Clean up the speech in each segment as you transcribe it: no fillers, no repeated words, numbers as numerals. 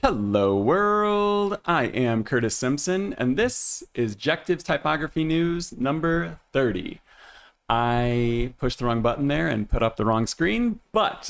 Hello world, I am Curtis Simpson, and this is Jectives Typography News number 30. I pushed the wrong button there and put up the wrong screen, but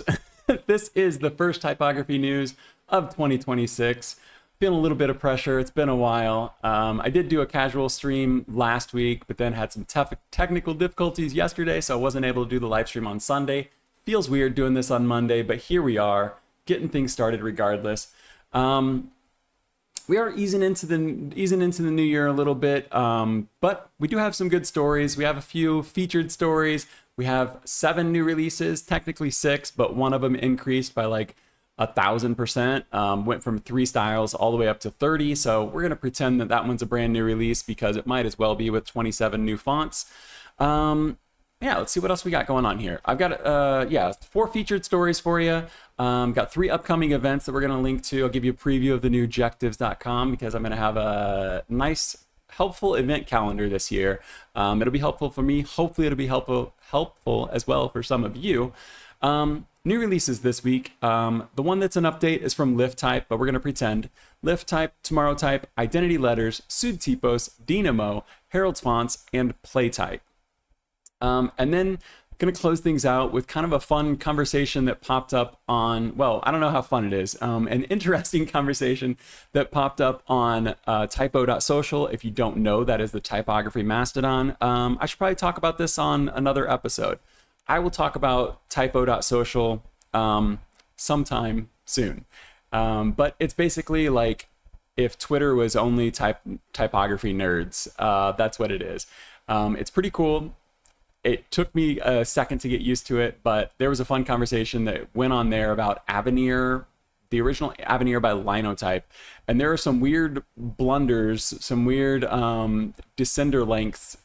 this is the first typography news of 2026. Feeling a little bit of pressure, it's been a while. I did do a casual stream last week, but then had some tough technical difficulties yesterday, so I wasn't able to do the live stream on Sunday. Feels weird doing this on Monday, but here we are, getting things started regardless. We are easing into the new year a little bit, but we do have some good stories. We have a few featured stories. We have 7 new releases, technically 6, but one of them increased by like 1,000%. Went from 3 styles all the way up to 30. So we're gonna pretend that that one's a brand new release because it might as well be with 27 new fonts. Yeah, let's see what else we got going on here. I've got 4 featured stories for you. Got 3 upcoming events that we're going to link to. I'll give you a preview of the new Jectives.com because I'm going to have a nice, helpful event calendar this year. It'll be helpful for me. Hopefully it'll be helpful as well for some of you. New releases this week. The one that's an update is from Type, but we're going to pretend. Type, Tomorrow Type, Identity Letters, Sudtipos, Dinamo, Herald's Fonts, and Playtype. And then going to close things out with kind of a fun conversation that popped up on, well, I don't know how fun it is, an interesting conversation that popped up on typo.social. If you don't know, that is the typography mastodon. I should probably talk about this on another episode. I will talk about typo.social sometime soon. But it's basically like if Twitter was only typography nerds, that's what it is. It's pretty cool. It took me a second to get used to it, but there was a fun conversation that went on there about Avenir, the original Avenir by Linotype. And there are some weird blunders, some weird descender lengths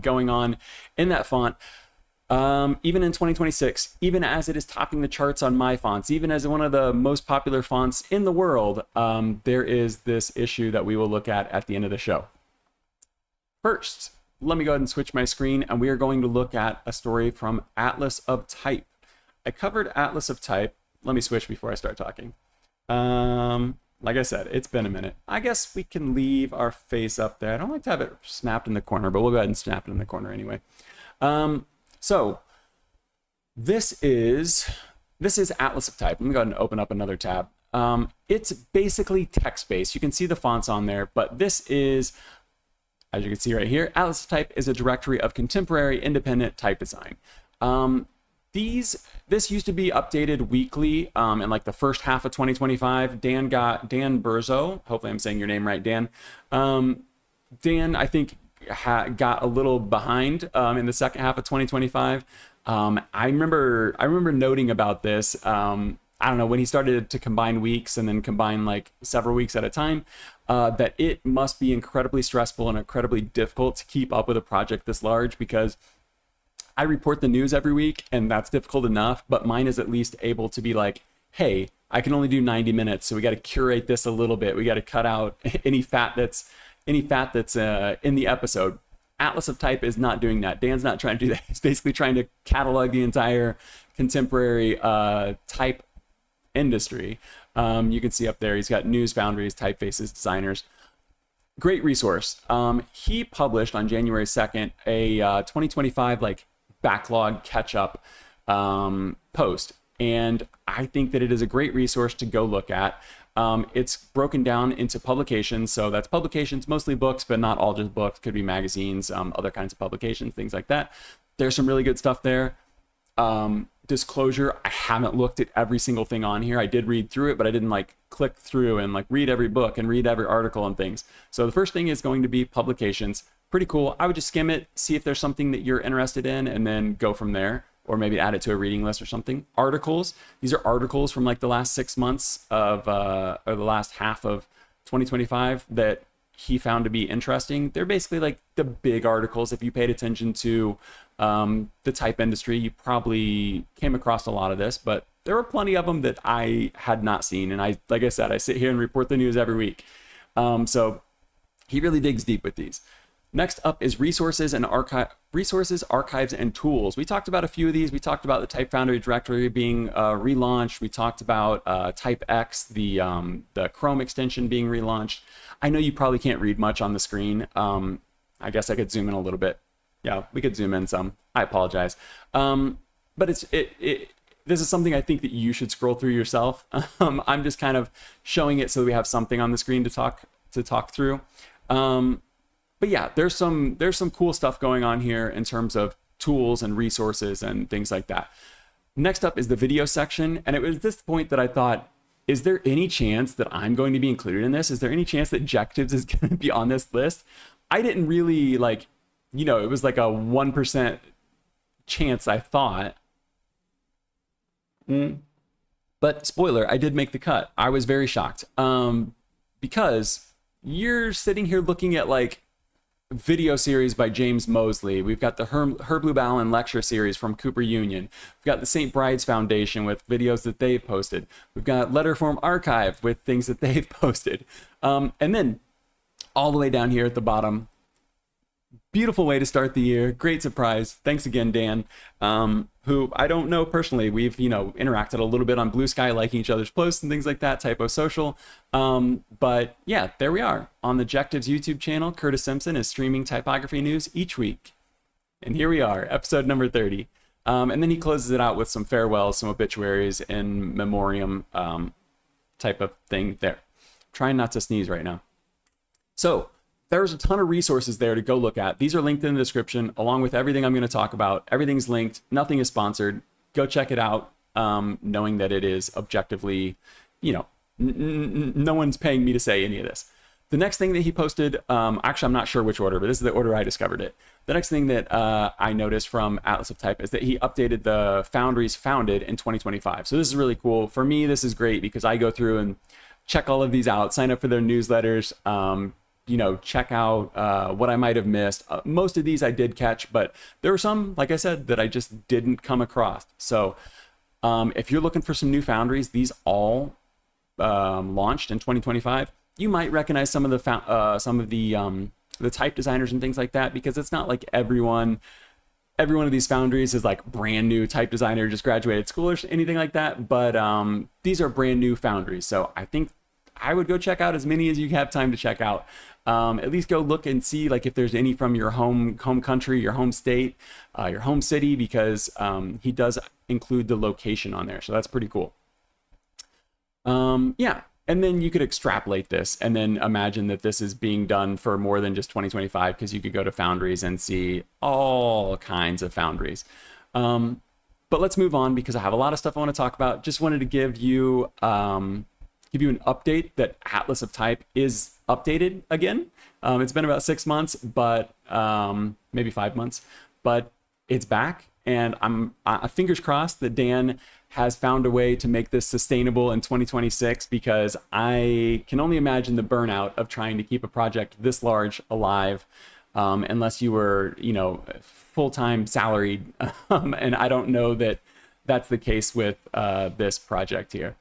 going on in that font. Even in 2026, even as it is topping the charts on my fonts, even as one of the most popular fonts in the world, there is this issue that we will look at the end of the show. First, let me go ahead and switch my screen, and we are going to look at a story from Atlas of Type. I covered Atlas of Type. Let me switch before I start talking. Like I said, it's been a minute. I guess we can leave our face up there. I don't like to have it snapped in the corner, but we'll go ahead and snap it in the corner anyway. So this is Atlas of Type. Let me go ahead and open up another tab. It's basically text-based. You can see the fonts on there, but this is, as you can see right here, Atlas of Type is a directory of contemporary independent type design. This used to be updated weekly in like the first half of 2025. Dan Burzo, hopefully I'm saying your name right, Dan. Dan, I think, got a little behind in the second half of 2025. I remember noting about this. I don't know, when he started to combine weeks and then combine like several weeks at a time, that it must be incredibly stressful and incredibly difficult to keep up with a project this large, because I report the news every week and that's difficult enough, but mine is at least able to be like, hey, I can only do 90 minutes, so we got to curate this a little bit. We got to cut out any fat that's in the episode. Atlas of Type is not doing that. Dan's not trying to do that. He's basically trying to catalog the entire contemporary type industry. You can see up there, he's got news, Foundries, typefaces, designers. Great resource. He published on January 2nd a 2025 like backlog catch-up post, and I think that it is a great resource to go look at. It's broken down into publications, so that's publications, mostly books, but not all just books. Could be magazines, other kinds of publications, things like that. There's some really good stuff there. Disclosure, I haven't looked at every single thing on here. I did read through it, but I didn't like click through and like read every book and read every article and things. So the first thing is going to be publications. Pretty cool. I would just skim it, see if there's something that you're interested in, and then go from there, or maybe add it to a reading list or something. Articles. These are articles from like the last 6 months of, or the last half of 2025 that he found to be interesting. They're basically like the big articles. If you paid attention to the type industry, you probably came across a lot of this, but there were plenty of them that I had not seen. And like I said, I sit here and report the news every week. So he really digs deep with these. Next up is resources, archives, and tools. We talked about a few of these. We talked about the Type Foundry directory being relaunched. We talked about TypeX, the Chrome extension being relaunched. I know you probably can't read much on the screen. I guess I could zoom in a little bit. Yeah, we could zoom in some. I apologize. But this is something I think that you should scroll through yourself. I'm just kind of showing it so we have something on the screen to talk through. But yeah, there's some cool stuff going on here in terms of tools and resources and things like that. Next up is the video section. And it was this point that I thought, is there any chance that I'm going to be included in this? Is there any chance that Jectives is going to be on this list? I didn't really it was like a 1% chance, I thought. But spoiler, I did make the cut. I was very shocked. Because you're sitting here looking at video series by James Mosley. We've got the Herblue Allen lecture series from Cooper Union. We've got the St. Bride's Foundation with videos that they've posted. We've got Letterform Archive with things that they've posted. And then all the way down here at the bottom, beautiful way to start the year. Great surprise. Thanks again, Dan, who I don't know personally. We've, interacted a little bit on Blue Sky, liking each other's posts and things like that, Typo Social. But yeah, there we are. On the Jectives YouTube channel, Curtis Simpson is streaming typography news each week. And here we are, episode number 30. And then he closes it out with some farewells, some obituaries, in memoriam type of thing there. Trying not to sneeze right now. So, there's a ton of resources there to go look at. These are linked in the description, along with everything I'm going to talk about. Everything's linked. Nothing is sponsored. Go check it out, knowing that it is objectively, no one's paying me to say any of this. The next thing that he posted, actually, I'm not sure which order, but this is the order I discovered it. The next thing that I noticed from Atlas of Type is that he updated the Foundries founded in 2025. So this is really cool. For me, this is great because I go through and check all of these out, sign up for their newsletters, check out what I might have missed. Most of these I did catch, but there were some, like I said, that I just didn't come across. So if you're looking for some new Foundries, these all launched in 2025. You might recognize some of the type designers and things like that, because it's not like every one of these Foundries is like brand new type designer, just graduated school or anything like that. But these are brand new Foundries. So I think I would go check out as many as you have time to check out. At least go look and see if there's any from your home country, your home state, your home city, because he does include the location on there. So that's pretty cool. Yeah. And then you could extrapolate this and then imagine that this is being done for more than just 2025, because you could go to Foundries and see all kinds of Foundries. But let's move on, because I have a lot of stuff I want to talk about. Just wanted to give you an update that Atlas of Type is updated again. It's been about 6 months, but maybe 5 months, but it's back. And I'm fingers crossed that Dan has found a way to make this sustainable in 2026, because I can only imagine the burnout of trying to keep a project this large alive, unless you were, full-time salaried. And I don't know that that's the case with this project here.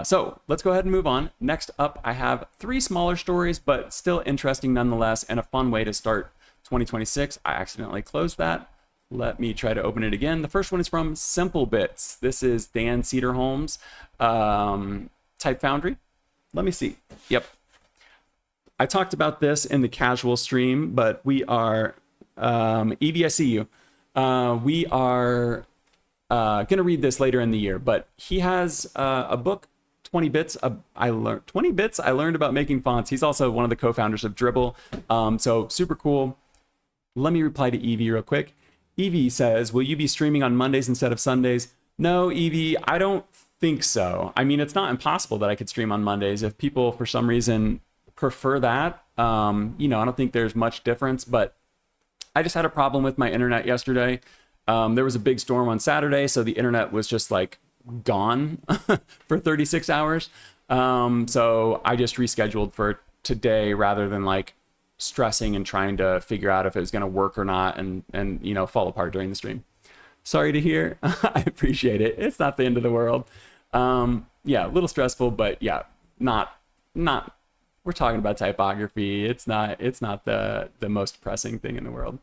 So let's go ahead and move on. Next up, I have 3 smaller stories, but still interesting nonetheless, and a fun way to start 2026. I accidentally closed that. Let me try to open it again. The first one is from Simple Bits. This is Dan Cederholm's Type Foundry. Let me see. Yep. I talked about this in the casual stream, but we are, Evie, I see you. We are going to read this later in the year, but he has a book, 20 bits. I learned about making fonts. He's also one of the co-founders of Dribbble. So super cool. Let me reply to Evie real quick. Evie says, will you be streaming on Mondays instead of Sundays? No, Evie, I don't think so. I mean, it's not impossible that I could stream on Mondays if people for some reason prefer that. I don't think there's much difference, but I just had a problem with my internet yesterday. There was a big storm on Saturday, so the internet was just gone for 36 hours. So I just rescheduled for today rather than stressing and trying to figure out if it was going to work or not, and fall apart during the stream. Sorry to hear. I appreciate it. It's not the end of the world. Yeah, a little stressful, but yeah, not we're talking about typography. It's not the most pressing thing in the world.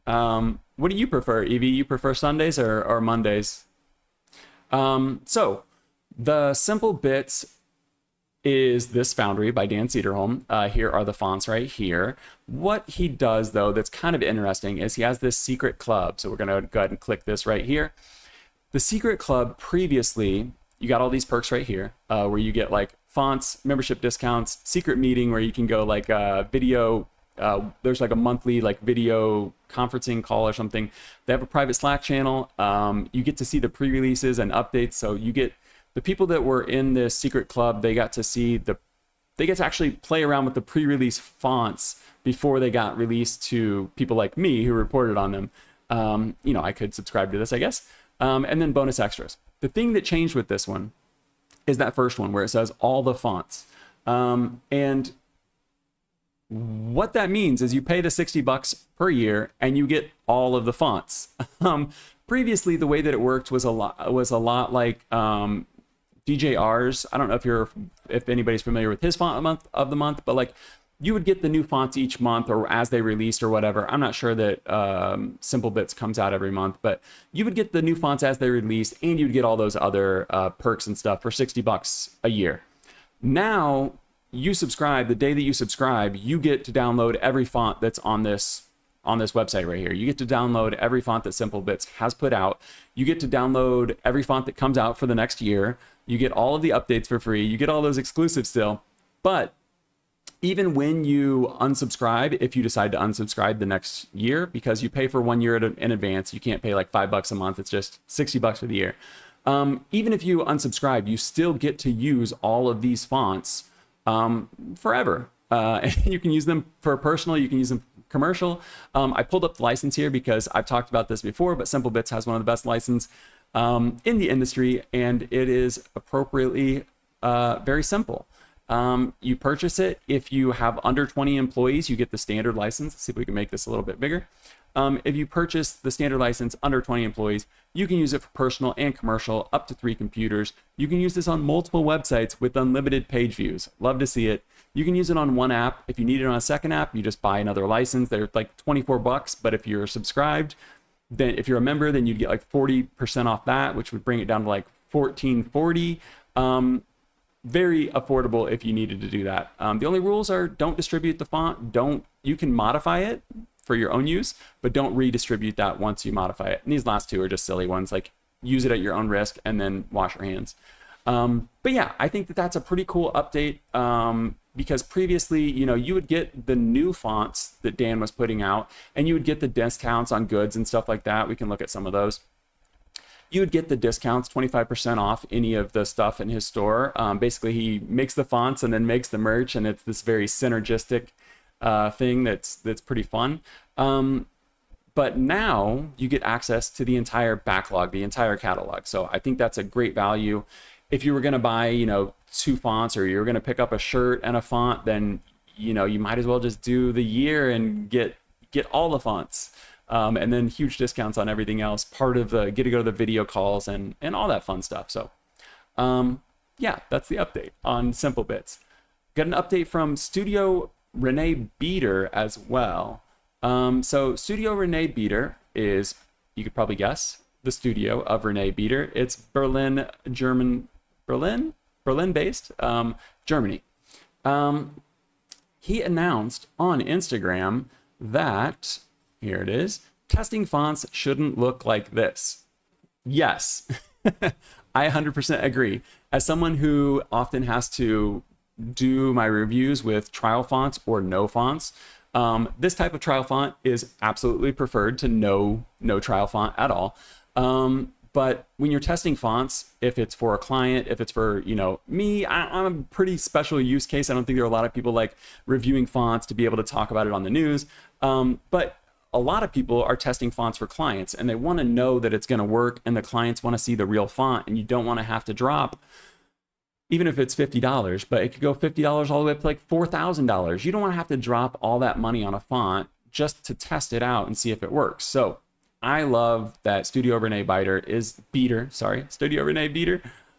What do you prefer, Evie? You prefer Sundays or Mondays? So the simple bits is this Foundry by Dan Cederholm. Here are the fonts right here. What he does, though, that's kind of interesting is he has this secret club. So we're going to go ahead and click this right here. The secret club, previously, you got all these perks right here, where you get like fonts, membership discounts, secret meeting where you can go like video. There's like a monthly like video conferencing call or something. They have a private Slack channel. You get to see the pre-releases and updates. So you get the people that were in this secret club, they get to actually play around with the pre-release fonts before they got released to people like me who reported on them. You know, I could subscribe to this, I guess. And then bonus extras. The thing that changed with this one is that first one where it says all the fonts. And what that means is you pay the $60 per year and you get all of the fonts. Previously, the way that it worked was a lot like DJR's. I don't know if anybody's familiar with his font of the month, but like you would get the new fonts each month or as they released or whatever. I'm not sure that Simple Bits comes out every month, but you would get the new fonts as they released and you'd get all those other perks and stuff for $60 a year. Now you subscribe, the day that you subscribe, you get to download every font that's on this website right here. You get to download every font that Simple Bits has put out. You get to download every font that comes out for the next year. You get all of the updates for free. You get all those exclusives still. But even when you unsubscribe, if you decide to unsubscribe the next year, because you pay for 1 year in advance, you can't pay like $5 a month. It's just $60 for the year. Even if you unsubscribe, you still get to use all of these fonts forever. You can use them for personal. You can use them commercial. I pulled up the license here because I've talked about this before, but Simple Bits has one of the best licenses in the industry, and it is appropriately very simple. You purchase it. If you have under 20 employees, you get the standard license. Let's see if we can make this a little bit bigger. If you purchase the standard license under 20 employees, you can use it for personal and commercial, up to 3 computers. You can use this on multiple websites with unlimited page views. Love to see it. You can use it on one app. If you need it on a second app, you just buy another license. They're like $24, but if you're subscribed, then if you're a member, then you'd get like 40% off that, which would bring it down to like $14.40. Very affordable if you needed to do that. The only rules are don't distribute the font. You can modify it for your own use, but don't redistribute that once you modify it. And these last two are just silly ones, like use it at your own risk and then wash your hands. But yeah, I think that that's a pretty cool update because previously, you would get the new fonts that Dan was putting out and you would get the discounts on goods and stuff like that. We can look at some of those. You would get the discounts, 25% off any of the stuff in his store. Basically, he makes the fonts and then makes the merch, and it's this very synergistic thing that's pretty fun. But now you get access to the entire backlog, the entire catalog. So I think that's a great value. If you were going to buy, 2 fonts, or you're going to pick up a shirt and a font, then you might as well just do the year and get all the fonts. And then huge discounts on everything else, part of the get to go to the video calls and all that fun stuff. So yeah, that's the update on Simple Bits. Got an update from Studio René Bieder as well. So Studio René Bieder is, you could probably guess, the studio of René Bieder. It's Berlin based, Germany. He announced on Instagram that, here it is, testing fonts shouldn't look like this. Yes, I 100% agree. As someone who often has to do my reviews with trial fonts or no fonts, this type of trial font is absolutely preferred to no trial font at all. But when you're testing fonts, if it's for a client, if it's for, me, I'm a pretty special use case. I don't think there are a lot of people like reviewing fonts to be able to talk about it on the news. But a lot of people are testing fonts for clients and they want to know that it's going to work, and the clients want to see the real font, and you don't want to have to drop, even if it's $50, but it could go $50 all the way up to like $4,000. You don't want to have to drop all that money on a font just to test it out and see if it works. So I love that Studio René Bieder.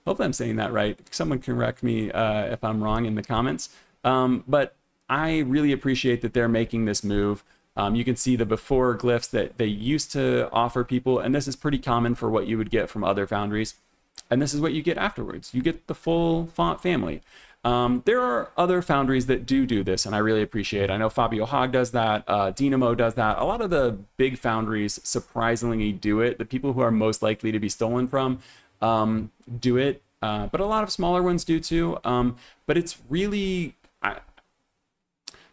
Hopefully I'm saying that right. Someone can correct me if I'm wrong in the comments. But I really appreciate that they're making this move. You can see the before glyphs that they used to offer people, and this is pretty common for what you would get from other foundries. And this is what you get afterwards. You get the full font family. There are other foundries that do this, and I really appreciate it. I know Fabio Haag does that. Dinamo does that. A lot of the big foundries surprisingly do it. The people who are most likely to be stolen from do it, but a lot of smaller ones do too. But it's really...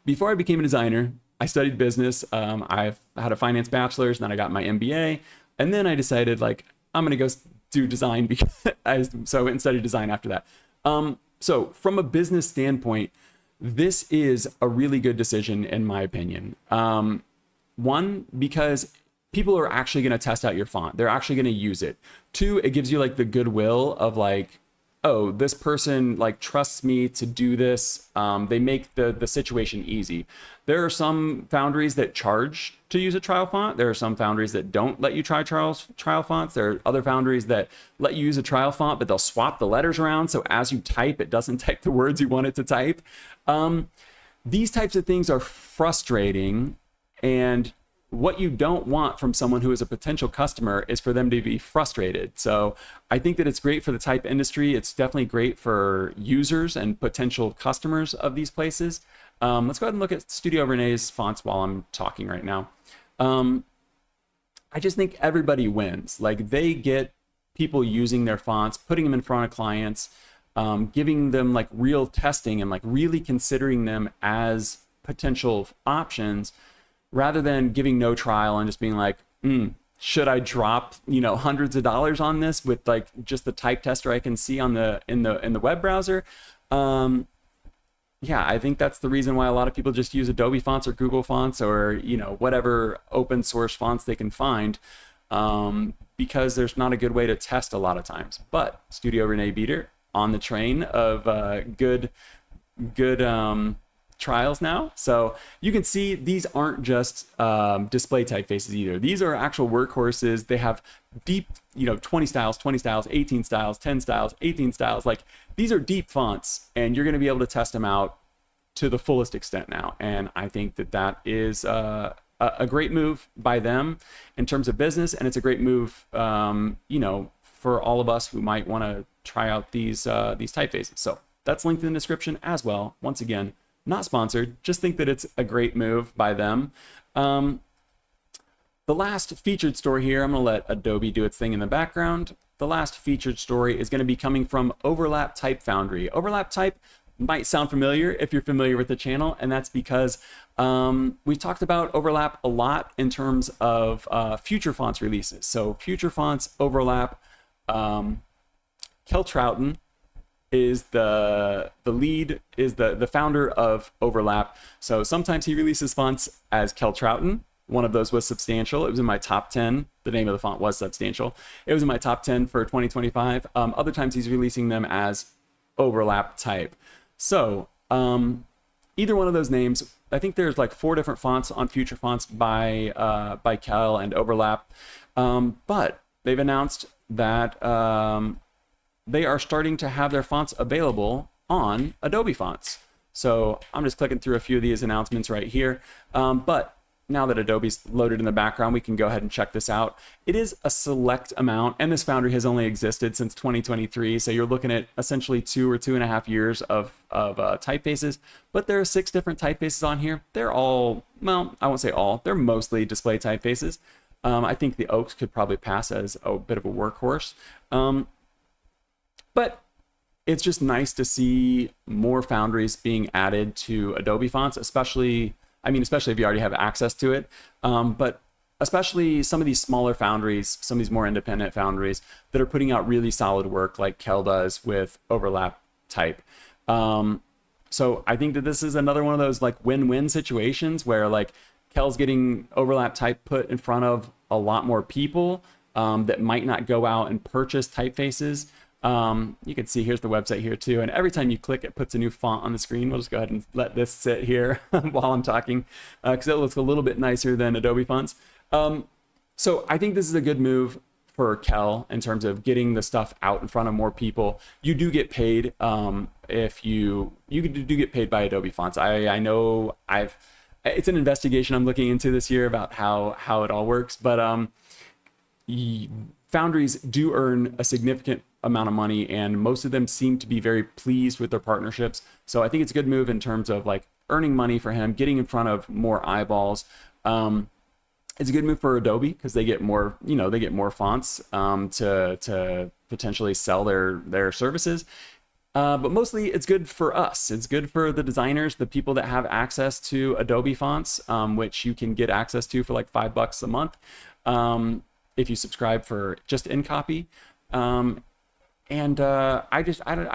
Before I became a designer, I studied business. I've had a finance bachelor's, and then I got my MBA. And then I decided, like, I'm going to go do design so I went and studied design after that. So from a business standpoint, this is a really good decision in my opinion. One, because people are actually going to test out your font. They're actually going to use it. Two, it gives you like the goodwill of like, oh, this person like trusts me to do this. They make the situation easy. There are some foundries that charge to use a trial font. There are some foundries that don't let you try trial fonts. There are other foundries that let you use a trial font, but they'll swap the letters around. So as you type, it doesn't type the words you want it to type. These types of things are frustrating, and what you don't want from someone who is a potential customer is for them to be frustrated. So I think that it's great for the type industry. It's definitely great for users and potential customers of these places. Let's go ahead and look at Studio René's fonts while I'm talking right now. I just think everybody wins. Like, they get people using their fonts, putting them in front of clients, giving them like real testing and like really considering them as potential options, rather than giving no trial and just being like, should I drop, hundreds of dollars on this with like just the type tester I can see on in the web browser? Yeah, I think that's the reason why a lot of people just use Adobe fonts or Google fonts or whatever open source fonts they can find, because there's not a good way to test a lot of times. But Studio René Bieder on the train of good trials now. So you can see these aren't just display typefaces either. These are actual workhorses. They have deep, 20 styles, 18 styles, 10 styles, 18 styles. Like, these are deep fonts, and you're going to be able to test them out to the fullest extent now. And I think that is a great move by them in terms of business, and it's a great move, for all of us who might want to try out these typefaces. So that's linked in the description as well. Once again, not sponsored, just think that it's a great move by them. The last featured story here, I'm going to let Adobe do its thing in the background. The last featured story is going to be coming from Overlap Type Foundry. Overlap Type might sound familiar if you're familiar with the channel, and that's because we've talked about Overlap a lot in terms of future fonts releases. So future fonts, Overlap, Keltrauten is the lead, is the founder of Overlap. So sometimes he releases fonts as Keltrauten. One of those was Substantial. It was in my top 10. The name of the font was Substantial. It was in my top 10 for 2025. Other times he's releasing them as Overlap Type. So either one of those names, I think there's like 4 different fonts on future fonts by Kel and Overlap. But they've announced that they are starting to have their fonts available on Adobe fonts. So I'm just clicking through a few of these announcements right here. But now that Adobe's loaded in the background, we can go ahead and check this out. It is a select amount, and this foundry has only existed since 2023. So you're looking at essentially 2 or 2.5 years of typefaces. But there are 6 different typefaces on here. They're all, well, I won't say all, they're mostly display typefaces. I think the Oaks could probably pass as a bit of a workhorse. But it's just nice to see more foundries being added to Adobe fonts, especially if you already have access to it. But especially some of these smaller foundries, some of these more independent foundries that are putting out really solid work like Kel does with Overlap Type. So I think that this is another one of those like win-win situations where like Kel's getting Overlap Type put in front of a lot more people that might not go out and purchase typefaces. You can see here's the website here too, and every time you click it puts a new font on the screen. We'll just go ahead and let this sit here while I'm talking because it looks a little bit nicer than Adobe fonts. So I think this is a good move for Kel in terms of getting the stuff out in front of more people. You do get paid if you do get paid by Adobe fonts. I know it's an investigation I'm looking into this year about how it all works, but Foundries do earn a significant amount of money, and most of them seem to be very pleased with their partnerships. So I think it's a good move in terms of like earning money for him, getting in front of more eyeballs. It's a good move for Adobe because they get more, they get more fonts to potentially sell their services. But mostly it's good for us. It's good for the designers, the people that have access to Adobe fonts, which you can get access to for like $5 a month if you subscribe for just InCopy. I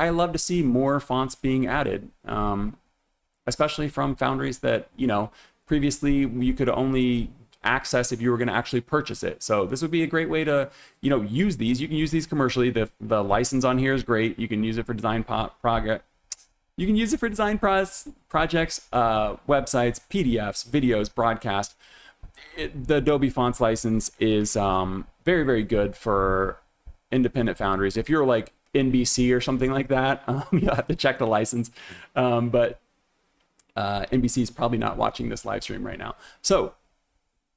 love to see more fonts being added, especially from Foundries that, previously you could only access if you were going to actually purchase it. So this would be a great way to, use these. You can use these commercially. The license on here is great. You can use it for design project. You can use it for design projects, websites, PDFs, videos, broadcast. The Adobe Fonts license is very, very good for independent Foundries. If you're like NBC or something like that, you'll have to check the license. But NBC is probably not watching this live stream right now. So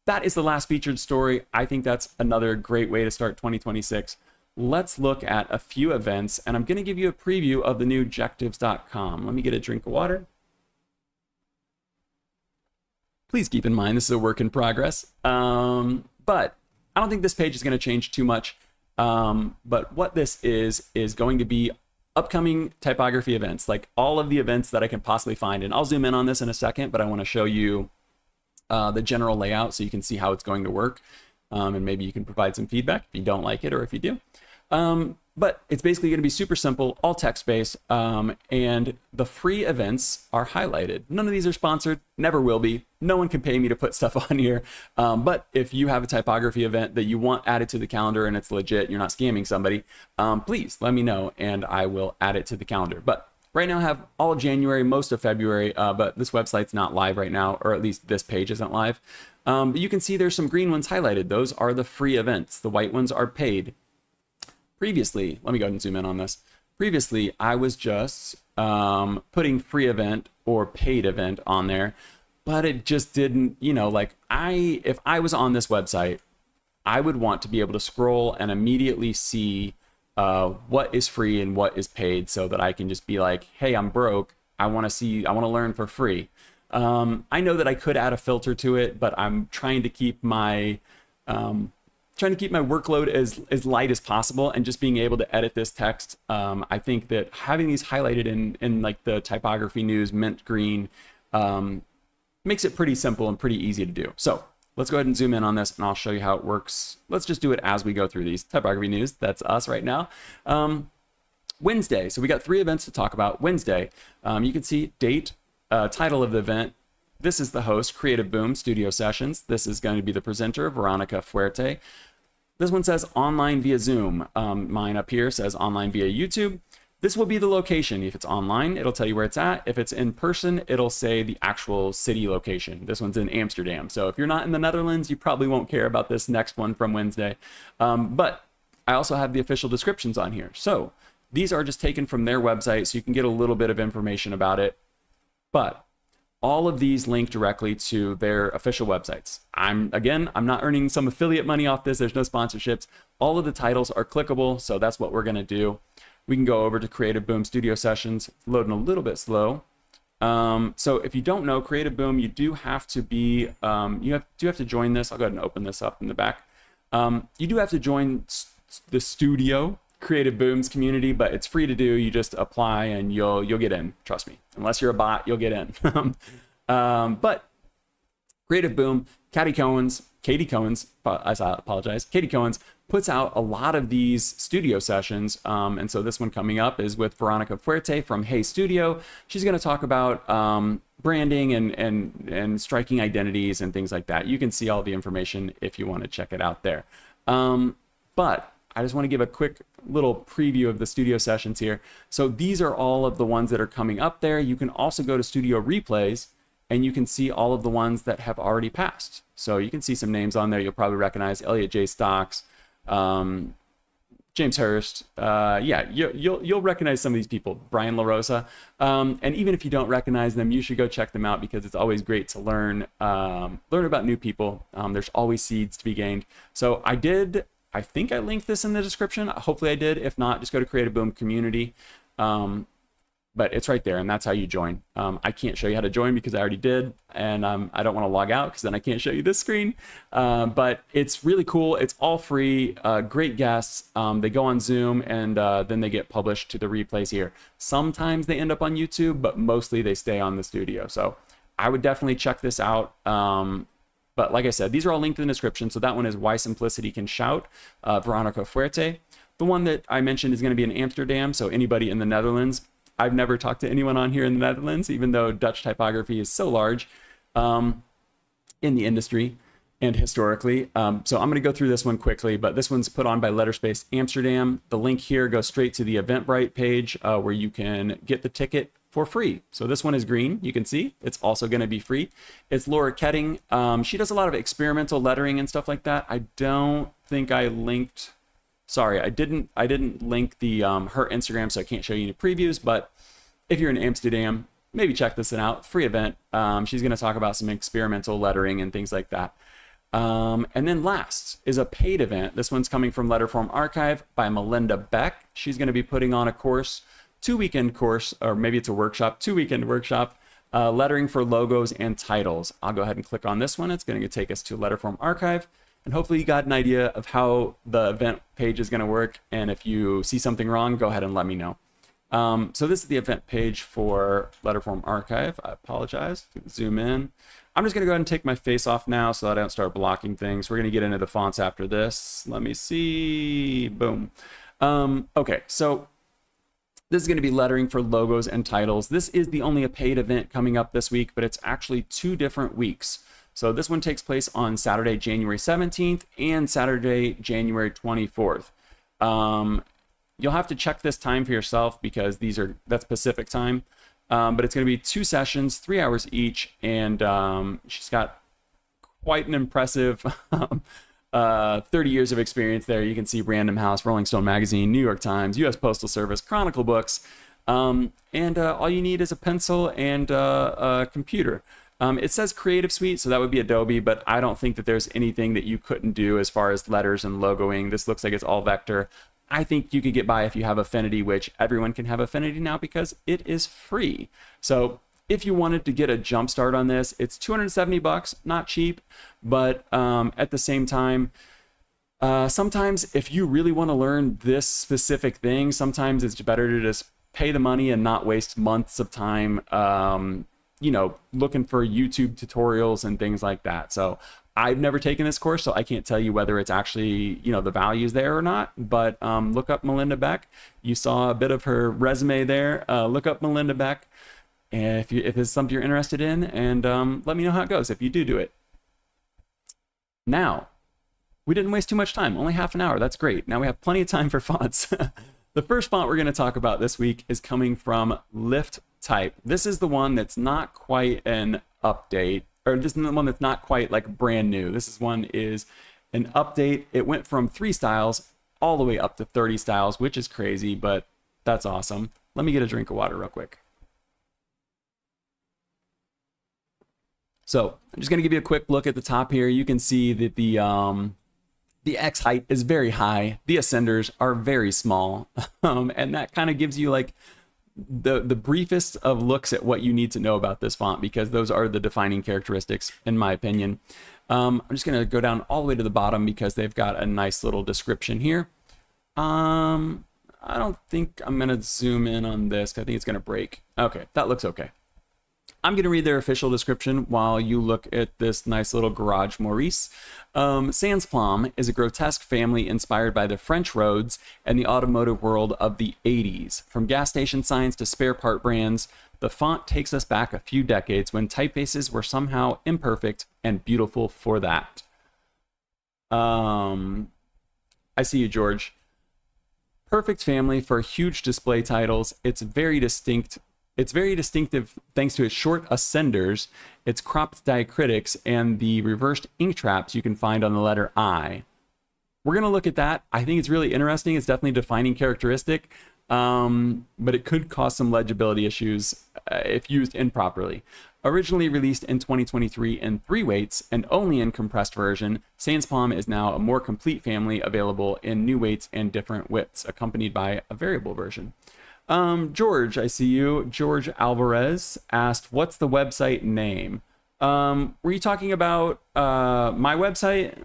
that is the last featured story. I think that's another great way to start 2026. Let's look at a few events, and I'm going to give you a preview of the new Jectives.com. Let me get a drink of water. Please keep in mind this is a work in progress, but I don't think this page is going to change too much. But what this is going to be upcoming typography events, like all of the events that I can possibly find. And I'll zoom in on this in a second, but I want to show you the general layout so you can see how it's going to work. And maybe you can provide some feedback if you don't like it or if you do. But it's basically going to be super simple, all text-based, and the free events are highlighted. None of these are sponsored, never will be. No one can pay me to put stuff on here. But if you have a typography event that you want added to the calendar and it's legit, you're not scamming somebody, please let me know and I will add it to the calendar. But right now I have all of January, most of February, but this website's not live right now, or at least this page isn't live. But you can see there's some green ones highlighted. Those are the free events. The white ones are paid. Previously, let me go ahead and zoom in on this. Previously, I was just putting free event or paid event on there, but it just didn't, if I was on this website, I would want to be able to scroll and immediately see what is free and what is paid so that I can just be like, hey, I'm broke. I want to learn for free. I know that I could add a filter to it, but I'm trying to keep my workload as light as possible, and just being able to edit this text. I think that having these highlighted in like the Typography News mint green makes it pretty simple and pretty easy to do. So let's go ahead and zoom in on this and I'll show you how it works. Let's just do it as we go through these. Typography News, that's us right now. Wednesday, so we got 3 events to talk about. Wednesday, you can see date, title of the event. This is the host, Creative Boom Studio Sessions. This is going to be the presenter, Veronica Fuerte. This one says online via Zoom. Mine up here says online via YouTube. This will be the location. If it's online, it'll tell you where it's at. If it's in person, it'll say the actual city location. This one's in Amsterdam. So if you're not in the Netherlands, you probably won't care about this next one from Wednesday. But I also have the official descriptions on here. So these are just taken from their website, so you can get a little bit of information about it. But all of these link directly to their official websites. I'm not earning some affiliate money off this. There's no sponsorships. All of the titles are clickable, so that's what we're gonna do. We can go over to Creative Boom Studio Sessions. It's loading a little bit slow. So if you don't know Creative Boom, you do have to be, you have to join this. I'll go ahead and open this up in the back. You do have to join the studio Creative Boom's community, but it's free to do. You just apply and you'll get in. Trust me. Unless you're a bot, you'll get in. But Creative Boom, Katie Cohen's, I apologize. Katie Cohen's puts out a lot of these studio sessions. And so this one coming up is with Veronica Fuerte from Hey Studio. She's going to talk about branding and striking identities and things like that. You can see all the information if you want to check it out there. But I just want to give a quick little preview of the studio sessions here. So these are all of the ones that are coming up there. You can also go to Studio Replays and you can see all of the ones that have already passed. So you can see some names on there you'll probably recognize: Elliot J. Stocks, James Hurst, yeah, you'll recognize some of these people, Brian LaRosa, and even if you don't recognize them, you should go check them out because it's always great to learn about new people. There's always seeds to be gained. So I think I linked this in the description. Hopefully I did. If not, just go to Creative Boom Community. But it's right there, and that's how you join. I can't show you how to join because I already did, and I don't want to log out because then I can't show you this screen. But it's really cool. It's all free. Great guests. They go on Zoom, and then they get published to the replays here. Sometimes they end up on YouTube, but mostly they stay on the studio. So I would definitely check this out. But like I said, these are all linked in the description. So that one is Why Simplicity Can Shout, Veronica Fuerte. The one that I mentioned is going to be in Amsterdam, so anybody in the Netherlands. I've never talked to anyone on here in the Netherlands, even though Dutch typography is so large in the industry and historically. So I'm going to go through this one quickly, but this one's put on by Letterspace Amsterdam. The link here goes straight to the Eventbrite page where you can get the ticket for free. So this one is green. You can see it's also going to be free. It's Laura Ketting. She does a lot of experimental lettering and stuff like that. I don't think I linked... Sorry, I didn't link the her Instagram, so I can't show you any previews, but if you're in Amsterdam, maybe check this out. Free event. She's going to talk about some experimental lettering and things like that. And then last is a paid event. This one's coming from Letterform Archive by Melinda Beck. She's going to be putting on a course, 2-weekend course, or maybe it's a workshop, 2-weekend workshop, lettering for logos and titles. I'll go ahead and click on this one. It's going to take us to Letterform Archive. And hopefully you got an idea of how the event page is going to work. And if you see something wrong, go ahead and let me know. So this is the event page for Letterform Archive. I apologize. Zoom in. I'm just going to go ahead and take my face off now so that I don't start blocking things. We're going to get into the fonts after this. Let me see. Boom. Okay, so this is going to be lettering for logos and titles. This is the only a paid event coming up this week, but it's actually 2 different weeks. So this one takes place on Saturday, January 17th and Saturday, January 24th. You'll have to check this time for yourself because that's Pacific time. But it's going to be 2 sessions, 3 hours each. And she's got quite an impressive 30 years of experience there. You can see Random House, Rolling Stone Magazine, New York Times, U.S. Postal Service, Chronicle Books. And all you need is a pencil and a computer. It says Creative Suite, so that would be Adobe, but I don't think that there's anything that you couldn't do as far as letters and logoing. This looks like it's all vector. I think you could get by if you have Affinity, which everyone can have Affinity now because it is free. So if you wanted to get a jump start on this, it's $270, not cheap, but at the same time, sometimes if you really want to learn this specific thing, sometimes it's better to just pay the money and not waste months of time looking for YouTube tutorials and things like that. So I've never taken this course, so I can't tell you whether it's actually, the value's there or not, but look up Melinda Beck. You saw a bit of her resume there. Look up Melinda Beck if it's something you're interested in, and let me know how it goes if you do it. Now, we didn't waste too much time, only half an hour. That's great. Now we have plenty of time for fonts. The first font we're going to talk about this week is coming from Lift Type. This is the one that's not quite an update, or this is the one that's not quite like brand new. This one is an update. It went from 3 styles all the way up to 30 styles, which is crazy, but that's awesome. Let me get a drink of water real quick. So I'm just going to give you a quick look at the top here. You can see that the X height is very high. The ascenders are very small. And that kind of gives you like the briefest of looks at what you need to know about this font, because those are the defining characteristics, in my opinion. I'm just going to go down all the way to the bottom because they've got a nice little description here. I don't think I'm going to zoom in on this. I think it's going to break. Okay, that looks okay. I'm going to read their official description while you look at this nice little garage Maurice. Sans Plomb is a grotesque family inspired by the French roads and the automotive world of the 80s. From gas station signs to spare part brands, the font takes us back a few decades when typefaces were somehow imperfect and beautiful for that. I see you, George. Perfect family for huge display titles. It's very distinctive thanks to its short ascenders, its cropped diacritics, and the reversed ink traps you can find on the letter I. we're going to look at that. I think it's really interesting. It's definitely a defining characteristic, but it could cause some legibility issues if used improperly. Originally released in 2023 in 3 weights and only in compressed version, Sans Plomb is now a more complete family available in new weights and different widths, accompanied by a variable version. George, I see you. George Alvarez asked, what's the website name? Were you talking about my website?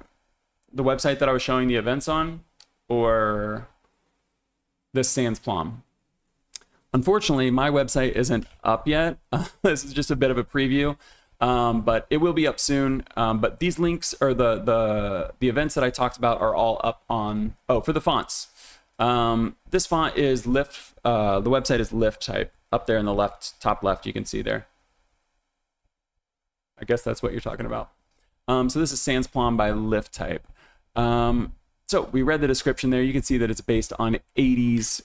The website that I was showing the events on? Or this Sans Plomb? Unfortunately, my website isn't up yet. This is just a bit of a preview, but it will be up soon. But these links, or the events that I talked about, are all up on, for the fonts. This font is Lift, the website is Lift-type. Up there in the top left, you can see there. I guess that's what you're talking about. So this is Sans Plomb by Lift-type. So we read the description there. You can see that it's based on 80s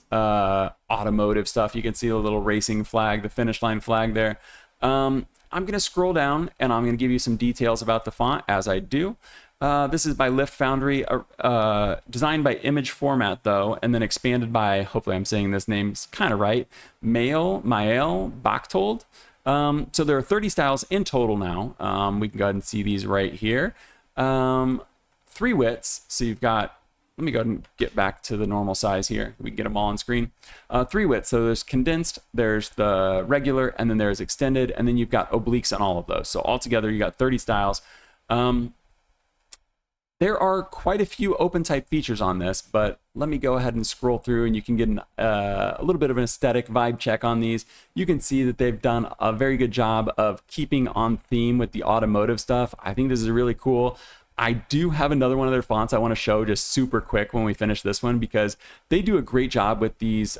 automotive stuff. You can see the little racing flag, the finish line flag there. I'm going to scroll down and I'm going to give you some details about the font as I do. This is by Lift Foundry, designed by Image Format though, and then expanded by, hopefully I'm saying this name kind of right, Mael Bachtold. So there are 30 styles in total now. We can go ahead and see these right here. 3 widths, so you've got, let me go ahead and get back to the normal size here. We can get them all on screen. 3 widths, so there's condensed, there's the regular, and then there's extended, and then you've got obliques on all of those. So altogether, you got 30 styles. There are quite a few open type features on this, but let me go ahead and scroll through and you can get a little bit of an aesthetic vibe check on these. You can see that they've done a very good job of keeping on theme with the automotive stuff. I think this is really cool. I do have another one of their fonts I want to show just super quick when we finish this one, because they do a great job with these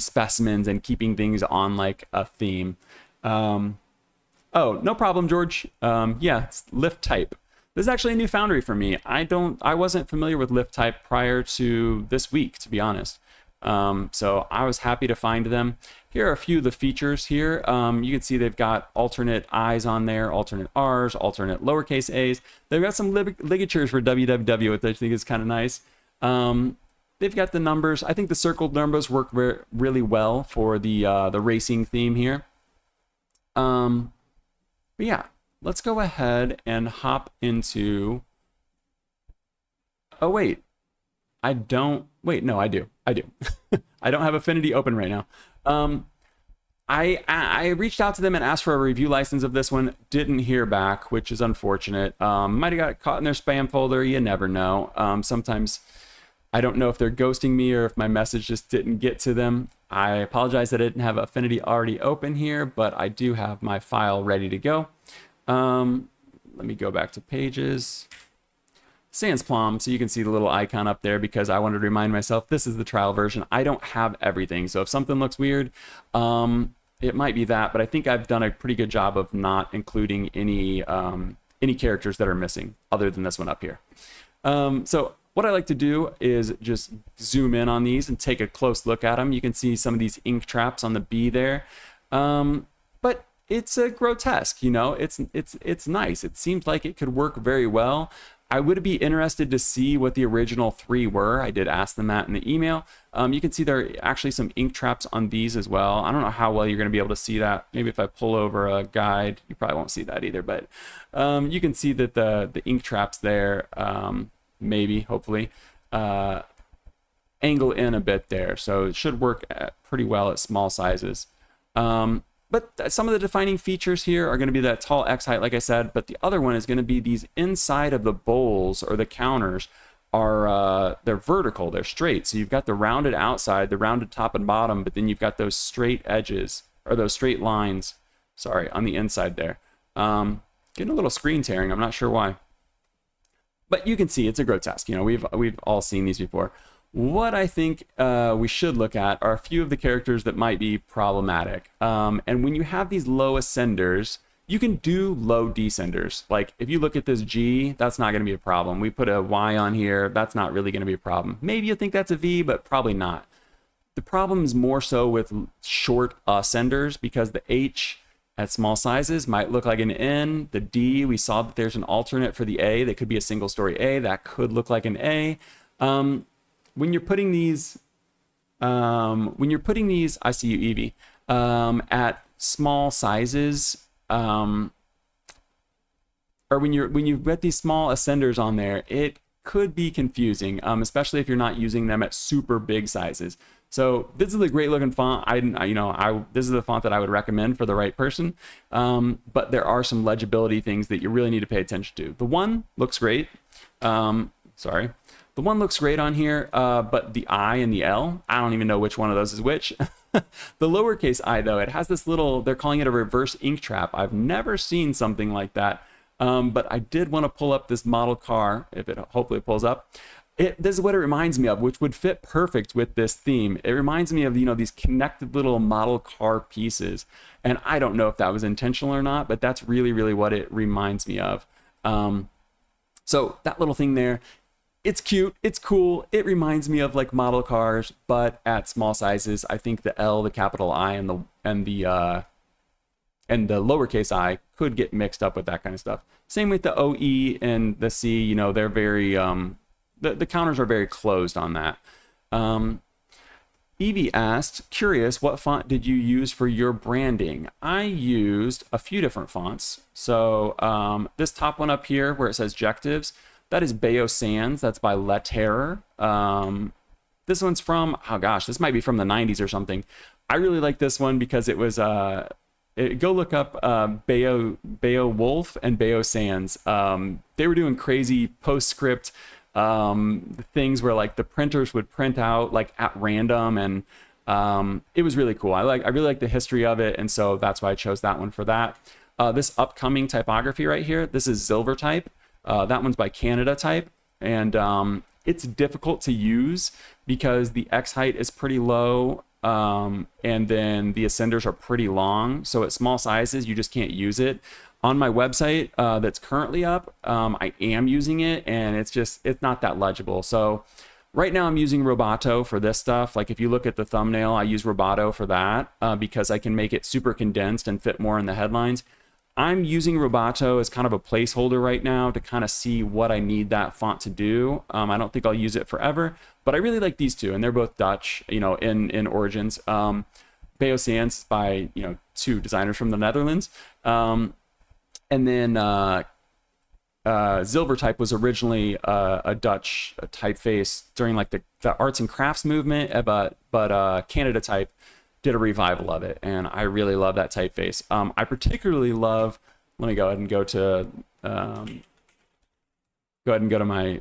specimens and keeping things on like a theme. Oh, no problem, George. Yeah, it's Lift-type. This is actually a new Foundry for me. I wasn't familiar with Lift-type prior to this week, to be honest. So I was happy to find them. Here are a few of the features here. You can see they've got alternate I's on there, alternate R's, alternate lowercase a's. They've got some ligatures for www, which I think is kind of nice. They've got the numbers. I think the circled numbers work really well for the racing theme here. But yeah, let's go ahead and hop into... Oh, wait. I don't... Wait, no, I do. I don't have Affinity open right now. I reached out to them and asked for a review license of this one. Didn't hear back, which is unfortunate. Might have got caught in their spam folder. You never know. Sometimes I don't know if they're ghosting me or if my message just didn't get to them. I apologize that I didn't have Affinity already open here, but I do have my file ready to go. Let me go back to Pages. Sans Plomb, so you can see the little icon up there because I wanted to remind myself this is the trial version. I don't have everything, so if something looks weird, it might be that, but I think I've done a pretty good job of not including any characters that are missing other than this one up here. So what I like to do is just zoom in on these and take a close look at them. You can see some of these ink traps on the B there. But it's a grotesque, you know, it's nice. It seems like it could work very well. I would be interested to see what the original 3 were. I did ask them that in the email. You can see there are actually some ink traps on these as well. I don't know how well you're going to be able to see that. Maybe if I pull over a guide, you probably won't see that either. But you can see that the ink traps there, maybe, hopefully, angle in a bit there. So it should work pretty well at small sizes. But some of the defining features here are going to be that tall X height, like I said, but the other one is going to be these inside of the bowls or the counters are, they're vertical, they're straight. So you've got the rounded outside, the rounded top and bottom, but then you've got those straight edges, or those straight lines, sorry, on the inside there. Getting a little screen tearing, I'm not sure why. But you can see it's a grotesque, you know, we've all seen these before. What I think we should look at are a few of the characters that might be problematic. And when you have these low ascenders, you can do low descenders. Like if you look at this G, that's not going to be a problem. We put a Y on here, that's not really going to be a problem. Maybe you think that's a V, but probably not. The problem is more so with short ascenders because the H at small sizes might look like an N. The D, we saw that there's an alternate for the A. That could be a single story A. That could look like an A. When you're putting these, I see you, Evie, at small sizes, or when you get these small ascenders on there, it could be confusing, especially if you're not using them at super big sizes. So this is a great looking font. This is the font that I would recommend for the right person. But there are some legibility things that you really need to pay attention to. The one looks great. The one looks great on here, but the I and the L, I don't even know which one of those is which. The lowercase I, though, it has this little, they're calling it a reverse ink trap. I've never seen something like that. But I did want to pull up this model car, if it hopefully pulls up. This is what it reminds me of, which would fit perfect with this theme. It reminds me of, these connected little model car pieces. And I don't know if that was intentional or not, but that's really, really what it reminds me of. So that little thing there, it's cute, it's cool. It reminds me of like model cars, but at small sizes. I think the L, the capital I, and the lowercase I could get mixed up with that kind of stuff. Same with the OE and the C. They're very the counters are very closed on that. Evie asked, curious, what font did you use for your branding? I used a few different fonts. So this top one up here where it says Jectives, that is Bayo Sans. That's by Letterer. This one's from, oh gosh, this might be from the 90s or something. I really like this one because it was, go look up Bayo Wolf and Bayo Sans. They were doing crazy postscript things where like the printers would print out like at random, and it was really cool. I really like the history of it, and so that's why I chose that one for that. This upcoming typography right here, this is Silvertype. That one's by Canada Type, and it's difficult to use because the X height is pretty low, and then the ascenders are pretty long. So at small sizes, you just can't use it. On my website that's currently up, I am using it, and it's not that legible. So right now I'm using Roboto for this stuff. Like if you look at the thumbnail, I use Roboto for that because I can make it super condensed and fit more in the headlines. I'm using Roboto as kind of a placeholder right now to kind of see what I need that font to do. I don't think I'll use it forever, but I really like these two, and they're both Dutch, in origins. Bayo Sans by, two designers from the Netherlands. And then Silvertype was originally a Dutch typeface during like the arts and crafts movement, but Canada Type did a revival of it, and I really love that typeface. I particularly love, let me go ahead and go to my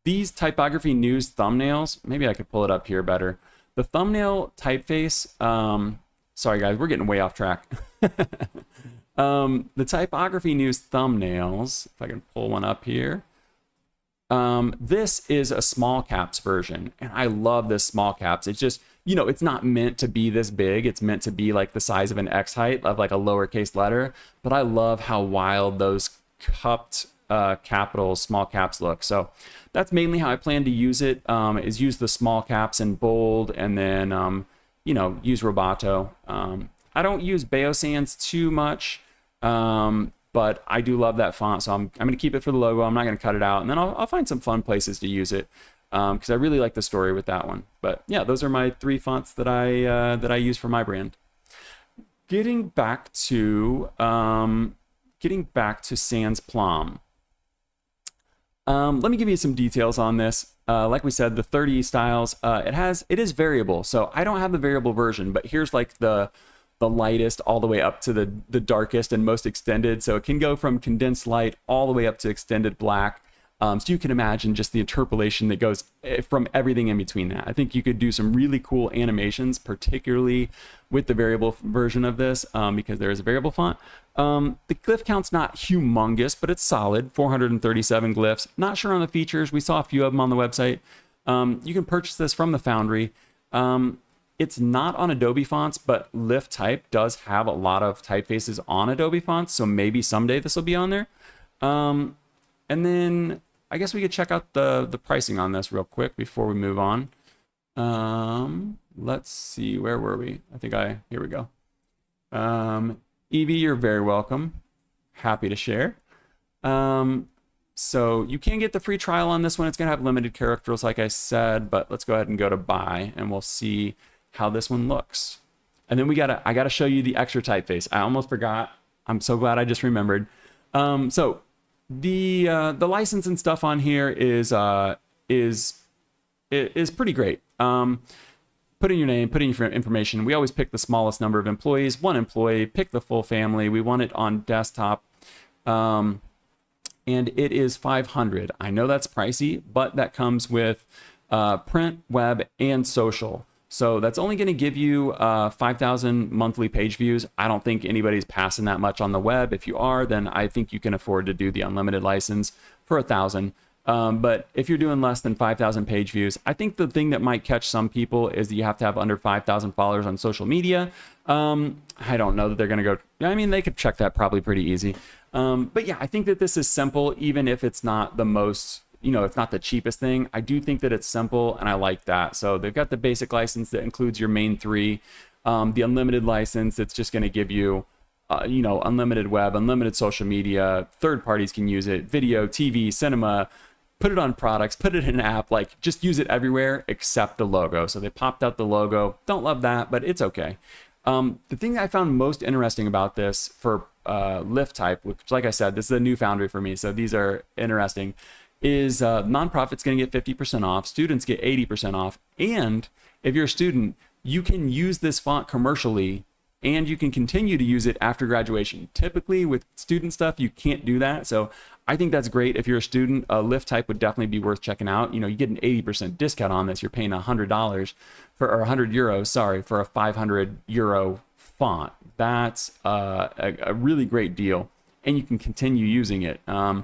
these Typography News thumbnails. Maybe I could pull it up here better. The thumbnail typeface, sorry guys, we're getting way off track. The Typography News thumbnails, if I can pull one up here. This is a small caps version, and I love this small caps. It's just, it's not meant to be this big. It's meant to be like the size of an X height of like a lowercase letter, but I love how wild those cupped capitals, small caps look. So that's mainly how I plan to use it, is use the small caps in bold, and then, use Roboto. I don't use Bayo Sans too much, but I do love that font, so I'm going to keep it for the logo. I'm not going to cut it out, and then I'll find some fun places to use it because I really like the story with that one. But yeah, those are my three fonts that I use for my brand. Getting back to Sans Plomb. Let me give you some details on this. Like we said, the 30 styles, it is variable, so I don't have the variable version, but here's like the lightest all the way up to the darkest and most extended. So it can go from condensed light all the way up to extended black. So you can imagine just the interpolation that goes from everything in between that. I think you could do some really cool animations, particularly with the variable version of this, because there is a variable font. The glyph count's not humongous, but it's solid, 437 glyphs. Not sure on the features. We saw a few of them on the website. You can purchase this from the Foundry. It's not on Adobe fonts, but Lift Type does have a lot of typefaces on Adobe fonts, so maybe someday this will be on there. And then I guess we could check out the pricing on this real quick before we move on. Let's see, where were we? Here we go. Evie, you're very welcome. Happy to share. So you can get the free trial on this one. It's going to have limited characters, like I said, but let's go ahead and go to buy, and we'll see how this one looks. And then I gotta show you the extra typeface. I almost forgot. I'm so glad I just remembered. So the license and stuff on here is pretty great. Put in your name, put in your information. We always pick the smallest number of employees, 1 employee, pick the full family. We want it on desktop. And it is $500. I know that's pricey, but that comes with print, web, and social. So that's only going to give you 5,000 monthly page views. I don't think anybody's passing that much on the web. If you are, then I think you can afford to do the unlimited license for 1,000. But if you're doing less than 5,000 page views, I think the thing that might catch some people is that you have to have under 5,000 followers on social media. I don't know that they're going to go, I mean, they could check that probably pretty easy. But yeah, I think that this is simple, even if it's not the most, it's not the cheapest thing. I do think that it's simple, and I like that. So they've got the basic license that includes your main 3. The unlimited license, it's just going to give you, unlimited web, unlimited social media. Third parties can use it, video, TV, cinema. Put it on products, put it in an app, like just use it everywhere except the logo. So they popped out the logo. Don't love that, but it's okay. The thing that I found most interesting about this for Type, which, like I said, this is a new Foundry for me, so these are interesting, is nonprofits going to get 50% off, students get 80% off, and if you're a student, you can use this font commercially and you can continue to use it after graduation. Typically with student stuff, you can't do that. So I think that's great. If you're a student, Type would definitely be worth checking out. You get an 80% discount on this. You're paying €100 or 100 euros, sorry, for a 500 euro font. That's a really great deal. And you can continue using it. I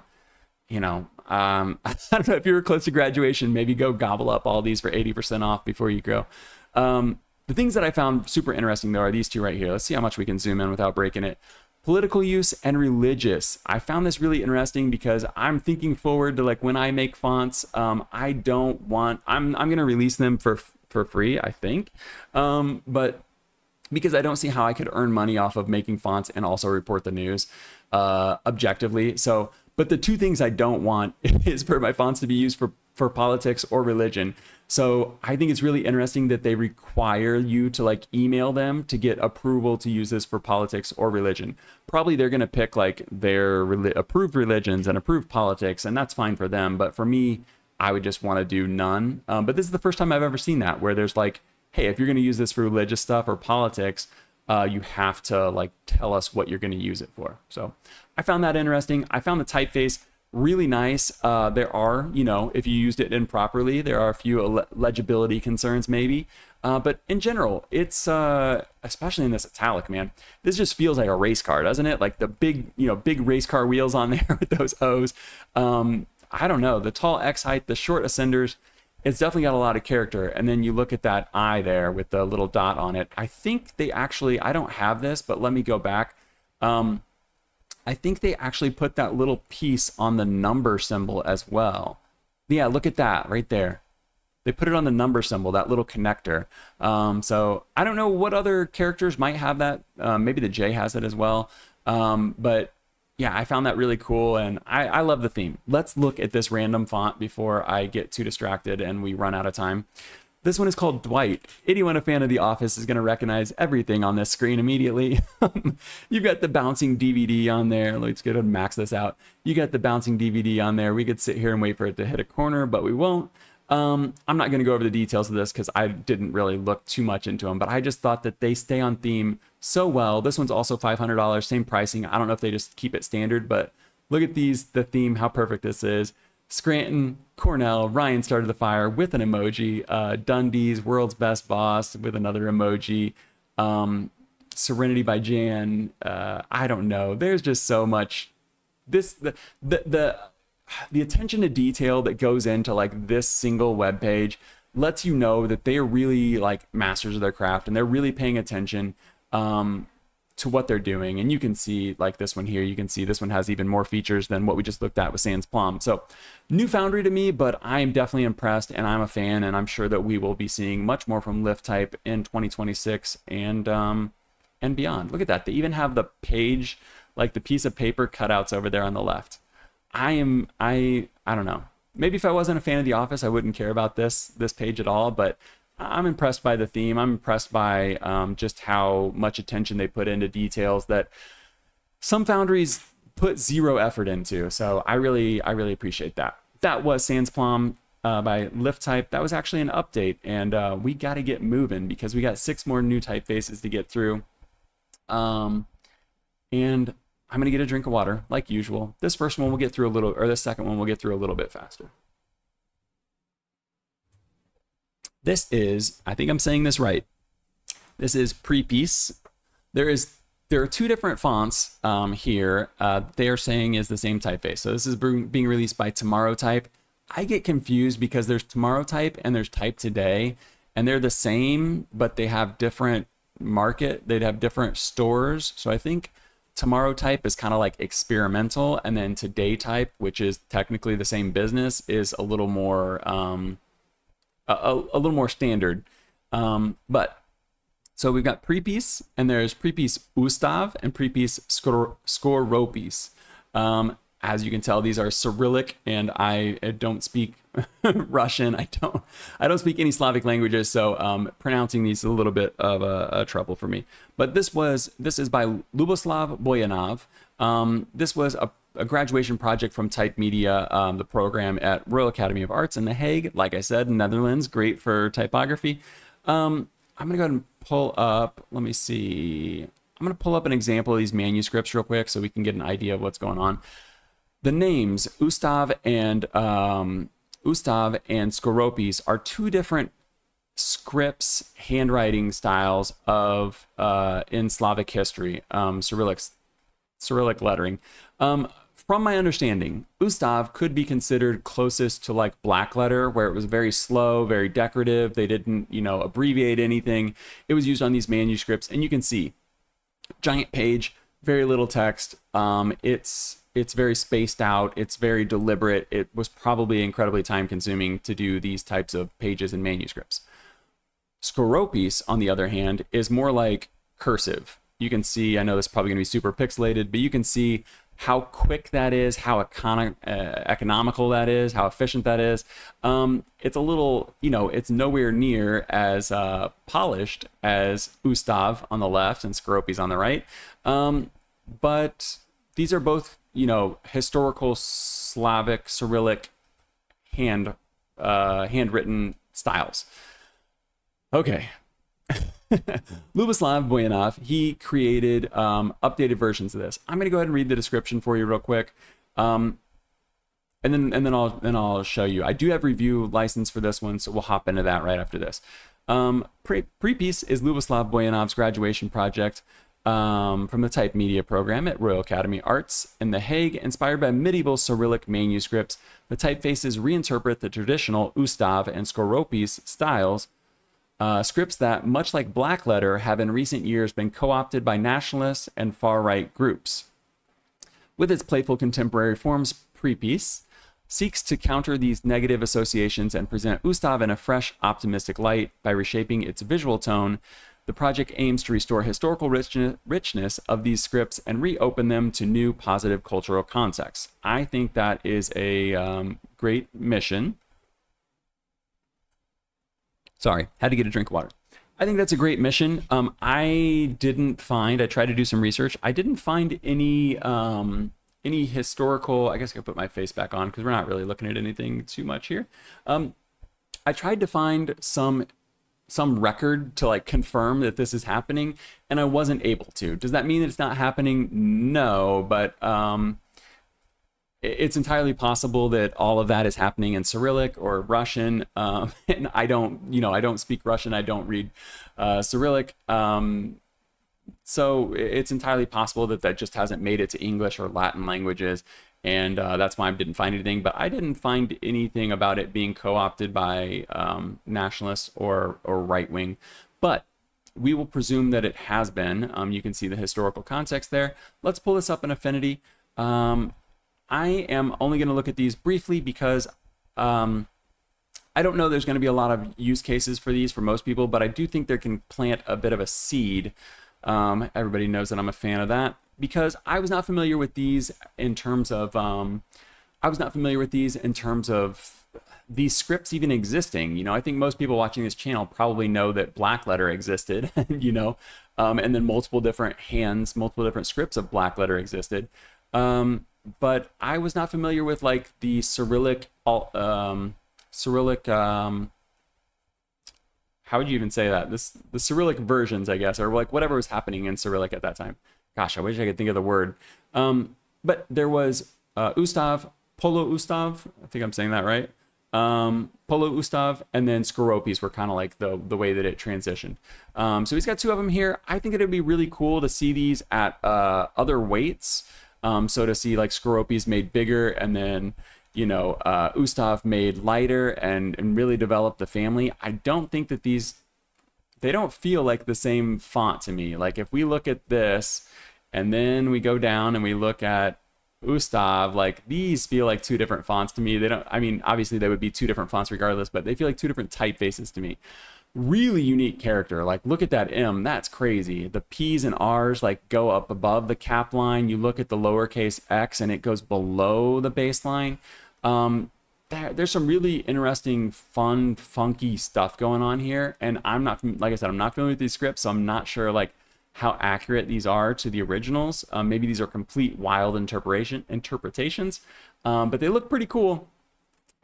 don't know, if you were close to graduation, maybe go gobble up all these for 80% off before you go. The things that I found super interesting, though, are these 2 right here. Let's see how much we can zoom in without breaking it. Political use and religious. I found this really interesting because I'm thinking forward to, like, when I make fonts, I'm going to release them for free, I think. But because I don't see how I could earn money off of making fonts and also report the news objectively. So, but the 2 things I don't want is for my fonts to be used for politics or religion. So I think it's really interesting that they require you to, like, email them to get approval to use this for politics or religion. Probably they're going to pick, like, their approved religions and approved politics, and that's fine for them. But for me, I would just want to do none. But this is the first time I've ever seen that, where there's like, hey, if you're going to use this for religious stuff or politics, you have to, like, tell us what you're going to use it for. So I found that interesting. I found the typeface really nice. There are, if you used it improperly, there are a few legibility concerns maybe. But in general, it's, especially in this italic, man, this just feels like a race car, doesn't it? Like the big race car wheels on there with those O's. I don't know, the tall X height, the short ascenders, it's definitely got a lot of character. And then you look at that eye there with the little dot on it. I think they actually, I don't have this, but let me go back. I think they actually put that little piece on the number symbol as well. Yeah, look at that right there. They put it on the number symbol, that little connector. So I don't know what other characters might have that. Maybe the J has it as well. But yeah, I found that really cool, and I love the theme. Let's look at this random font before I get too distracted and we run out of time. This one is called Dwight. Anyone a fan of The Office is going to recognize everything on this screen immediately. You've got the bouncing DVD on there. Let's go ahead and max this out. You got the bouncing DVD on there. We could sit here and wait for it to hit a corner, but we won't. I'm not going to go over the details of this because I didn't really look too much into them, but I just thought that they stay on theme so well. This one's also $500, same pricing. I don't know if they just keep it standard, but look at these, the theme, how perfect this is. Scranton, Cornell, Ryan started the fire with an emoji. Dundee's World's Best Boss with another emoji. Serenity by Jan. I don't know. There's just so much. The attention to detail that goes into, like, this single web page lets you know that they are really, like, masters of their craft, and they're really paying attention to what they're doing. And you can see, like, this one here, you can see this one has even more features than what we just looked at with Sans Plomb. So new Foundry to me, but I'm definitely impressed, and I'm a fan, and I'm sure that we will be seeing much more from Type in 2026 and and beyond. Look at that. They even have the page, like the piece of paper cutouts over there on the left. I don't know. Maybe if I wasn't a fan of The Office, I wouldn't care about this page at all, but I'm impressed by the theme. I'm impressed by just how much attention they put into details that some foundries put zero effort into. So I really appreciate that. That was Sans Plomb by Type. That was actually an update, and we got to get moving because we got 6 more new typefaces to get through. And I'm going to get a drink of water like usual. This first one we'll get through a little, or the second one we'll get through a little bit faster. This is, I think I'm saying this right. This is Prepis. There are 2 different fonts here. They are saying is the same typeface. So this is being released by Tomorrow Type. I get confused because there's Tomorrow Type and there's Type Today, and they're the same, but they have different market. They'd have different stores. So I think Tomorrow Type is kind of like experimental, and then Today Type, which is technically the same business, is a little more a little more standard. But so we've got Prepis, and there's Prepis Ustav and Prepis Skoropis. As you can tell, these are Cyrillic, and I don't speak Russian. I don't speak any Slavic languages, so pronouncing these is a little bit of a trouble for me. But this is by Luboslav Boyanov. This was a graduation project from Type Media, the program at Royal Academy of Arts in The Hague. Like I said, Netherlands, great for typography. I'm going to go ahead and pull up, let me see. I'm going to pull up an example of these manuscripts real quick so we can get an idea of what's going on. The names Ustav and Skoropis are 2 different scripts, handwriting styles of in Slavic history, Cyrillic lettering. From my understanding, Ustav could be considered closest to like black letter, where it was very slow, very decorative. They didn't, abbreviate anything. It was used on these manuscripts, and you can see giant page, very little text. It's very spaced out. It's very deliberate. It was probably incredibly time consuming to do these types of pages and manuscripts. Skoropis, on the other hand, is more like cursive. You can see, I know this is probably going to be super pixelated, but you can see how quick that is, how economical that is, how efficient that is. It's a little, it's nowhere near as polished as Ustav on the left and Skoropis on the right. But these are both, historical Slavic Cyrillic handwritten styles. Okay. Luboslav Boyanov, he created updated versions of this. I'm going to go ahead and read the description for you real quick, and then I'll show you. I do have review license for this one, so we'll hop into that right after this. Prepis is Luboslav Boyanov's graduation project from the Type Media program at Royal Academy Arts in The Hague. Inspired by medieval Cyrillic manuscripts, the typefaces reinterpret the traditional Ustav and Skoropis styles. Scripts that, much like blackletter, have in recent years been co-opted by nationalists and far-right groups. With its playful contemporary forms, Prepis seeks to counter these negative associations and present Ustav in a fresh, optimistic light by reshaping its visual tone. The project aims to restore historical richness of these scripts and reopen them to new positive cultural contexts. I think that is a great mission. Sorry, had to get a drink of water. I think that's a great mission. I tried to do some research. I didn't find any historical, I guess I could put my face back on because we're not really looking at anything too much here. I tried to find some record to like confirm that this is happening, and I wasn't able to. Does that mean that it's not happening? No, but it's entirely possible that all of that is happening in Cyrillic or Russian, and I don't speak Russian. I don't read Cyrillic, so it's entirely possible that that just hasn't made it to English or Latin languages, and that's why I didn't find anything. But I didn't find anything about it being co-opted by nationalists or right wing. But we will presume that it has been. You can see the historical context there. Let's pull this up in Affinity. I am only going to look at these briefly because I don't know there's going to be a lot of use cases for these for most people, but I do think they can plant a bit of a seed Everybody knows that I'm a fan of that because I was not familiar with these in terms of these scripts even existing. You know, I think most people watching this channel probably know that Blackletter existed, you know, and then multiple different scripts of Blackletter existed. But I was not familiar with like the Cyrillic, how would you even say that? The Cyrillic versions, I guess, or like whatever was happening in Cyrillic at that time. Gosh, I wish I could think of the word. But there was Ustav, Polo Ustav, I think I'm saying that right. Polo Ustav, and then Skoropis were kind of like the way that it transitioned. So he's got two of them here. I think it'd be really cool to see these at other weights. So to see like Skoropis made bigger and then, you know, Ustav made lighter and really develop the family. I don't think that they don't feel like the same font to me. Like if we look at this and then we go down and we look at Ustav, like these feel like two different fonts to me. They don't, I mean, obviously they would be two different fonts regardless, but they feel like two different typefaces to me. Really unique character. Like look at that M, that's crazy. The P's and R's like go up above the cap line. You look at the lowercase x and it goes below the baseline. There's some really interesting, fun, funky stuff going on here. And I'm not, like I said, I'm not familiar with these scripts, so I'm not sure like how accurate these are to the originals. Maybe these are complete wild interpretations, but they look pretty cool.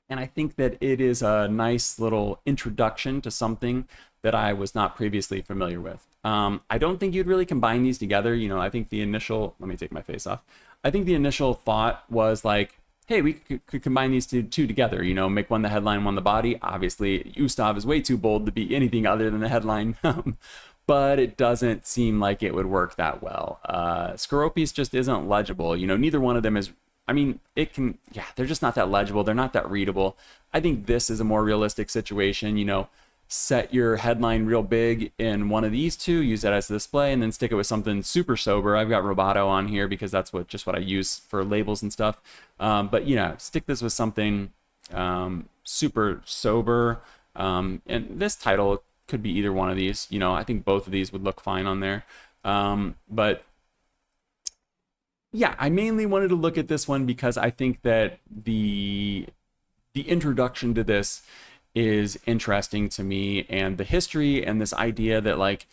And I think that it is a nice little introduction to something that I was not previously familiar with. I don't think you'd really combine these together. You know, I think the initial, let me take my face off. I think the initial thought was like, hey, we could combine these two together, you know, make one the headline, one the body. Obviously, Ustav is way too bold to be anything other than the headline, but it doesn't seem like it would work that well. Skoropis just isn't legible. You know, neither one of them is, I mean, it can, yeah, they're just not that legible. They're not that readable. I think this is a more realistic situation, you know, set your headline real big in one of these two, use that as a display, and then stick it with something super sober. I've got Roboto on here because that's just what I use for labels and stuff. But, you know, stick this with something super sober. And this title could be either one of these. You know, I think both of these would look fine on there. But yeah, I mainly wanted to look at this one because I think that the introduction to this is interesting to me, and the history and this idea that, like,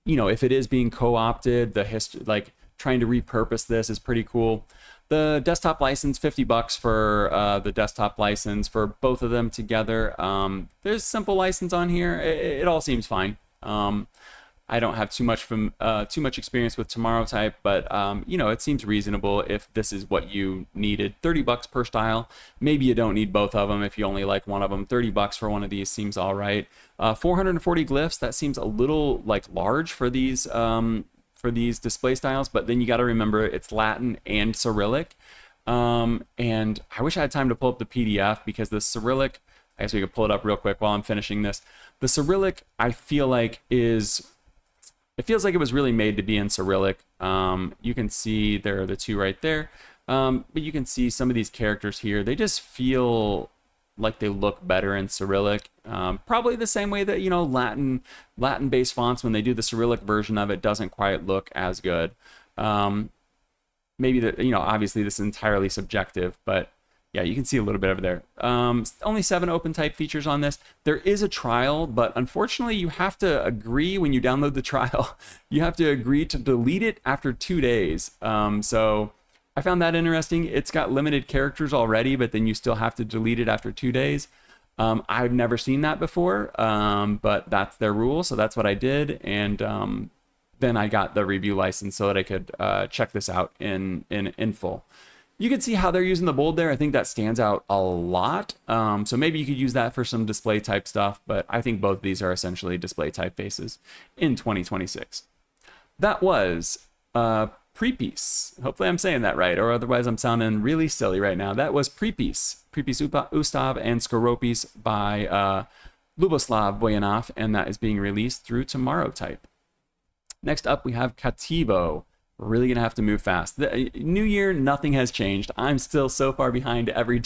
you know, if it is being co-opted, the history, like trying to repurpose this is pretty cool. The desktop license, $50 for the desktop license for both of them together. There's simple license on here. It all seems fine. I don't have too much experience with Tomorrow Type, but you know, it seems reasonable if this is what you needed. $30 per style. Maybe you don't need both of them if you only like one of them. $30 for one of these seems all right. 440 glyphs. That seems a little like large for these display styles, but then you got to remember it's Latin and Cyrillic. And I wish I had time to pull up the PDF because the Cyrillic, I guess we could pull it up real quick while I'm finishing this. The Cyrillic, I feel like it feels like it was really made to be in Cyrillic. You can see there are the two right there. But you can see some of these characters here. They just feel like they look better in Cyrillic. Probably the same way that, you know, Latin-based fonts, when they do the Cyrillic version of it, doesn't quite look as good. Maybe you know, obviously this is entirely subjective, but yeah, you can see a little bit over there. Only 7 open type features on this. There is a trial, but unfortunately you have to agree when you download the trial. You have to agree to delete it after 2 days. So I found that interesting. It's got limited characters already, but then you still have to delete it after 2 days. I've never seen that before, but that's their rule. So that's what I did. And then I got the review license so that I could check this out in full. You can see how they're using the bold there. I think that stands out a lot. So maybe you could use that for some display type stuff, but I think both of these are essentially display typefaces in 2026. That was Prepis. Hopefully I'm saying that right, or otherwise I'm sounding really silly right now. That was Prepis. Prepis Ustav and Skoropis by Luboslav Boyanov, and that is being released through Tomorrow Type. Next up, we have Cattivo. We're really gonna have to move fast. The new year, nothing has changed. I'm still so far behind every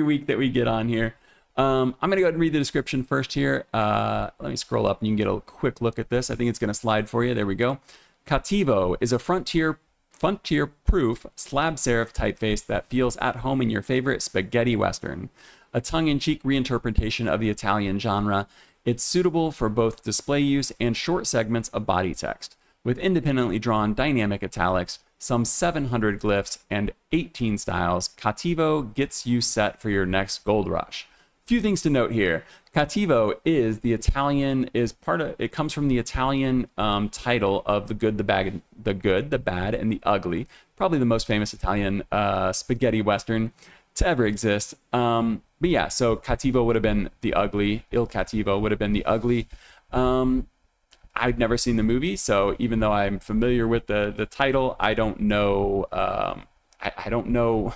week that we get on here. I'm going to go ahead and read the description first here. Let me scroll up and you can get a quick look at this. I think it's going to slide for you. There we go. Cattivo is a frontier-proof slab serif typeface that feels at home in your favorite spaghetti western. A tongue-in-cheek reinterpretation of the Italian genre, it's suitable for both display use and short segments of body text. With independently drawn dynamic italics, some 700 glyphs, and 18 styles, Cattivo gets you set for your next gold rush. Few things to note here. Cattivo is the Italian, it comes from the Italian title of The Good, the Bad, and the Ugly. Probably the most famous Italian spaghetti western to ever exist. But yeah, so Cattivo would have been the ugly. Il Cattivo would have been the ugly. I've never seen the movie, so even though I'm familiar with the title, I don't know. I don't know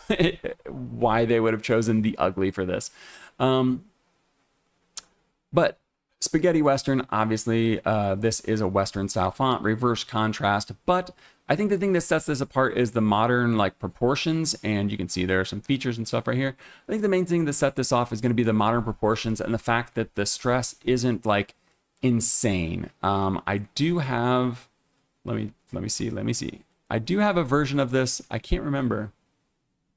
why they would have chosen the ugly for this. But spaghetti western, obviously, this is a western style font, reverse contrast. But I think the thing that sets this apart is the modern like proportions, and you can see there are some features and stuff right here. I think the main thing to set this off is going to be the modern proportions and the fact that the stress isn't like insane. I do have, let me see. I do have a version of this. I can't remember.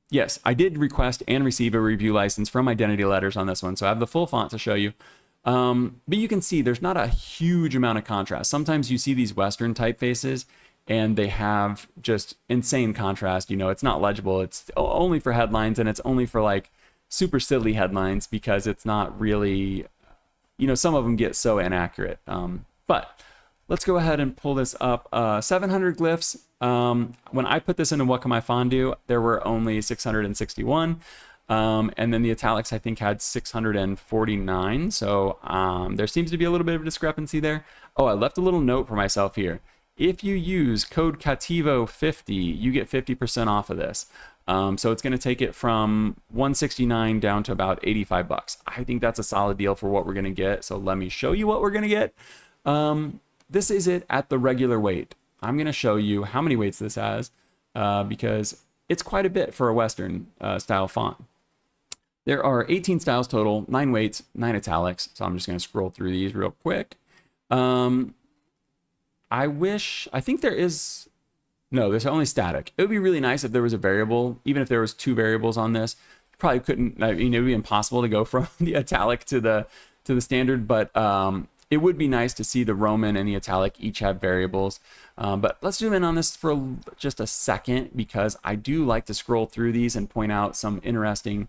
Yes, I did request and receive a review license from Identity Letters on this one, so I have the full font to show you. But you can see there's not a huge amount of contrast. Sometimes you see these Western typefaces and they have just insane contrast. You know, it's not legible. It's only for headlines, and it's only for like super silly headlines because it's not really, you know, some of them get so inaccurate. But let's go ahead and pull this up. 700 glyphs. When I put this into What Can My Font Do, there were only 661. And then the italics, I think, had 649. So there seems to be a little bit of a discrepancy there. Oh, I left a little note for myself here. If you use code Cattivo50, you get 50% off of this. So it's going to take it from 169 down to about 85 bucks. I think that's a solid deal for what we're going to get. So let me show you what we're going to get. This is it at the regular weight. I'm going to show you how many weights this has because it's quite a bit for a Western style font. There are 18 styles total, 9 weights, 9 italics. So I'm just going to scroll through these real quick. I think there is, no, there's only static. It would be really nice if there was a variable, even if there was 2 variables on this. You probably couldn't, I mean, it would be impossible to go from the italic to the standard, but it would be nice to see the Roman and the italic each have variables. But let's zoom in on this for just a second because I do like to scroll through these and point out some interesting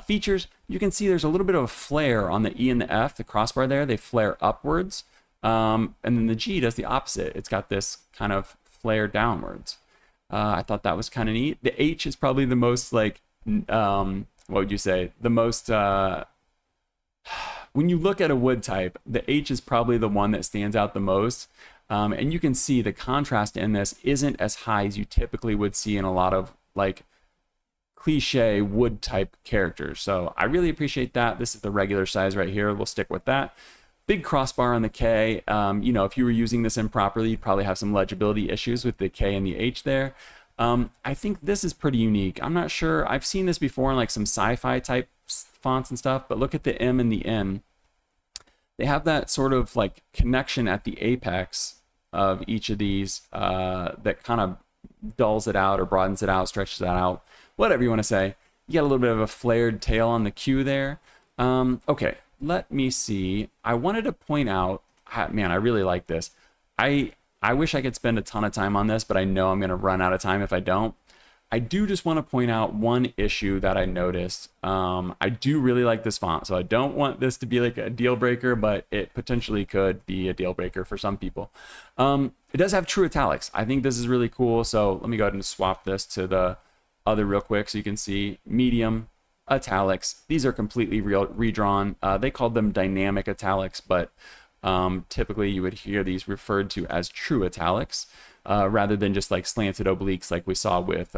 features. You can see there's a little bit of a flare on the E and the F, the crossbar there. They flare upwards. And then the G does the opposite. It's got this kind of flare downwards. I thought that was kind of neat. The H is probably the most like, what would you say? The most, when you look at a wood type, the H is probably the one that stands out the most. And you can see the contrast in this isn't as high as you typically would see in a lot of like cliche wood type characters. So I really appreciate that. This is the regular size right here. We'll stick with that. Big crossbar on the K. You know, if you were using this improperly, you'd probably have some legibility issues with the K and the H there. I think this is pretty unique. I'm not sure. I've seen this before in like some sci-fi type fonts and stuff, but look at the M and the N. They have that sort of like connection at the apex of each of these that kind of dulls it out or broadens it out, stretches it out, whatever you want to say. You get a little bit of a flared tail on the Q there. Okay, let me see. I wanted to point out, man, I really like this. I wish I could spend a ton of time on this, but I know I'm going to run out of time if I don't. I do just want to point out one issue that I noticed. I do really like this font, so I don't want this to be like a deal breaker, but it potentially could be a deal breaker for some people. It does have true italics. I think this is really cool. So let me go ahead and swap this to the other real quick so you can see medium italics. These are completely redrawn. They called them dynamic italics, but typically you would hear these referred to as true italics. Rather than just like slanted obliques like we saw with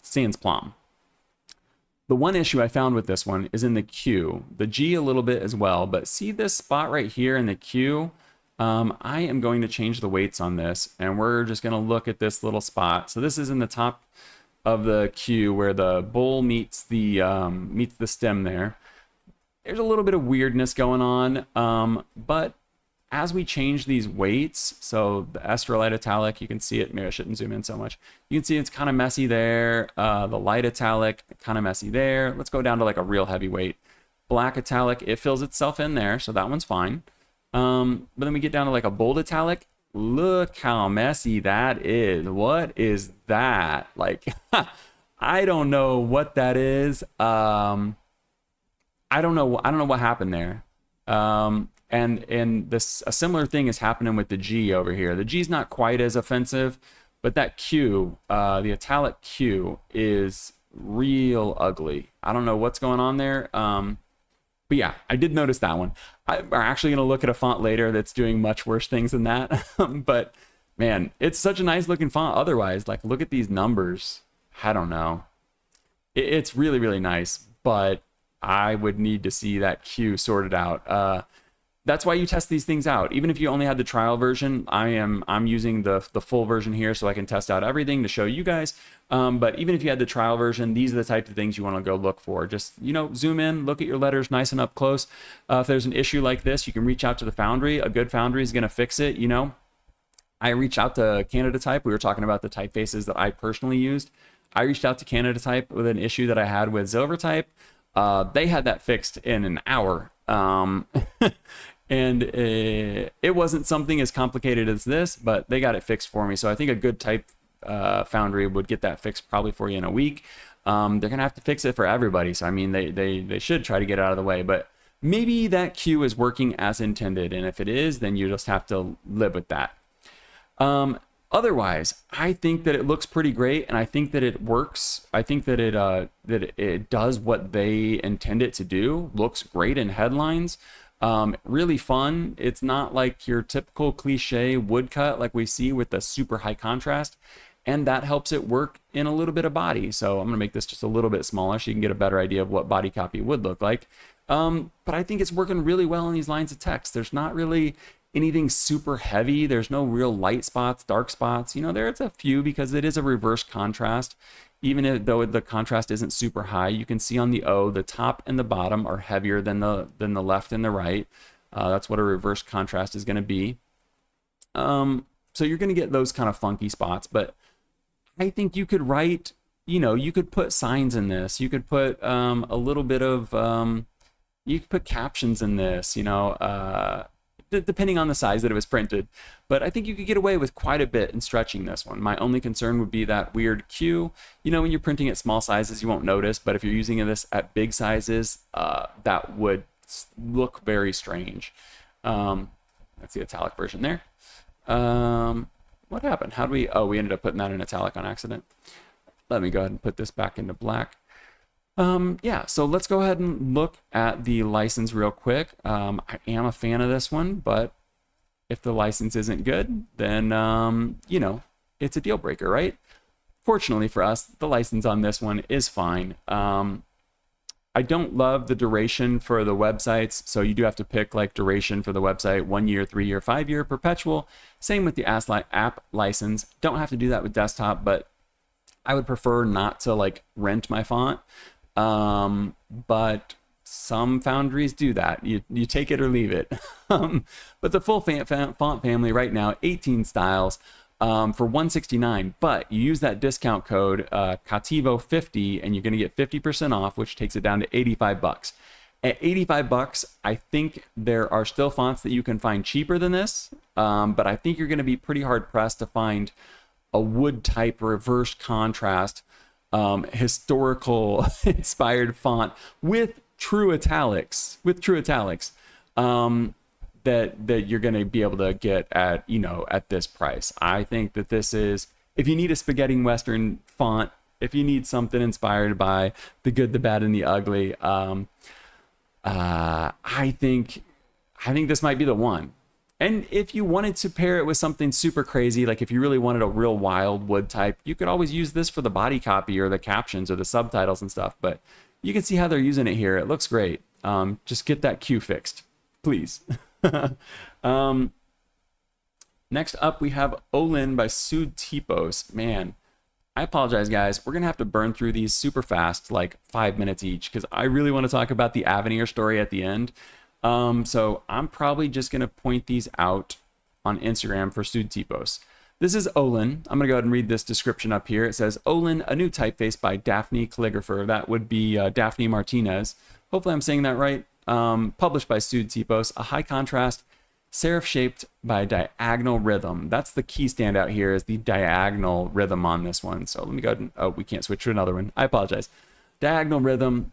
Sans Plomb. The one issue I found with this one is in the Q, the G a little bit as well, but see this spot right here in the Q? I am going to change the weights on this, and we're just going to look at this little spot. So this is in the top of the Q where the bowl meets the stem there. there's a little bit of weirdness going on, but as we change these weights, so the ester light italic, you can see it. Maybe I shouldn't zoom in so much. You can see it's kind of messy there. The light italic, kind of messy there. Let's go down to like a real heavy weight. Black italic, it fills itself in there, so that one's fine. But then we get down to like a bold italic. Look how messy that is. What is that? Like, I don't know what that is. I don't know what happened there. And this, a similar thing is happening with the G over here. The G is not quite as offensive, but that Q, the italic Q, is real ugly. I don't know what's going on there. But yeah, I did notice that one. We're actually going to look at a font later that's doing much worse things than that. But man, it's such a nice looking font otherwise. Like, look at these numbers. I don't know. It's really, really nice, but I would need to see that Q sorted out. That's why you test these things out. Even if you only had the trial version, I'm using the full version here so I can test out everything to show you guys. But even if you had the trial version, these are the types of things you want to go look for. Just, you know, zoom in, look at your letters nice and up close. If there's an issue like this, you can reach out to the Foundry. A good Foundry is going to fix it, you know. I reached out to Canada Type. We were talking about the typefaces that I personally used. I reached out to Canada Type with an issue that I had with Silvertype. They had that fixed in an hour. And it wasn't something as complicated as this, but they got it fixed for me. So I think a good type Foundry would get that fixed probably for you in a week. They're gonna have to fix it for everybody. So I mean, they should try to get it out of the way, but maybe that Q is working as intended. And if it is, then you just have to live with that. Otherwise, I think that it looks pretty great, and I think that it works. I think that it does what they intend it to do. Looks great in headlines. Really fun. It's not like your typical cliche woodcut like we see with the super high contrast, and that helps it work in a little bit of body. So I'm gonna make this just a little bit smaller so you can get a better idea of what body copy would look like. But I think it's working really well in these lines of text. There's not really anything super heavy. There's no real light spots, dark spots. You know, there's a few because it is a reverse contrast. Even though the contrast isn't super high, you can see on the O, the top and the bottom are heavier than the left and the right. That's what a reverse contrast is going to be. So you're going to get those kind of funky spots, but I think you could write, you know, you could put signs in this. You could put a little bit of, you could put captions in this, you know, depending on the size that it was printed. But I think you could get away with quite a bit in stretching this one. My only concern would be that weird Q. You know, when you're printing at small sizes, you won't notice, but if you're using this at big sizes, that would look very strange. That's the italic version there. What happened? How do we, oh, we ended up putting that in italic on accident. Let me go ahead and put this back into black. Yeah, so let's go ahead and look at the license real quick. I am a fan of this one, but if the license isn't good, then, you know, it's a deal breaker, right? Fortunately for us, the license on this one is fine. I don't love the duration for the websites, so you do have to pick like duration for the website, 1 year, 3 year, 5 year, perpetual. Same with the app license. Don't have to do that with desktop, but I would prefer not to like rent my font. But some Foundries do that. You take it or leave it. But the full font family right now, 18 styles for $169. But you use that discount code Cattivo 50, and you're going to get 50% off, which takes it down to 85 bucks. At 85 bucks, I think there are still fonts that you can find cheaper than this. But I think you're going to be pretty hard pressed to find a wood type reverse contrast historical inspired font with true italics that you're going to be able to get at, you know, at this price. I think that this is, if you need a spaghetti western font, if you need something inspired by the good, the bad, and the ugly, I think this might be the one. And if you wanted to pair it with something super crazy, like if you really wanted a real wild wood type, you could always use this for the body copy or the captions or the subtitles and stuff. But you can see how they're using it here. It looks great. Just get that Q fixed, please. Next up, we have Olin by Sudtipos. Man, I apologize, guys. We're going to have to burn through these super fast, like 5 minutes each, because I really want to talk about the Avenir story at the end. So I'm probably just going to point these out on Instagram for Sudtipos. This is Olin. I'm going to go ahead and read this description up here. It says, Olin, a new typeface by Daphne Calligrapher. That would be Daphne Martinez. Hopefully I'm saying that right. Published by Sudtipos, a high contrast serif shaped by diagonal rhythm. That's the key standout here, is the diagonal rhythm on this one. So let me go ahead and, oh, we can't switch to another one. I apologize. Diagonal rhythm,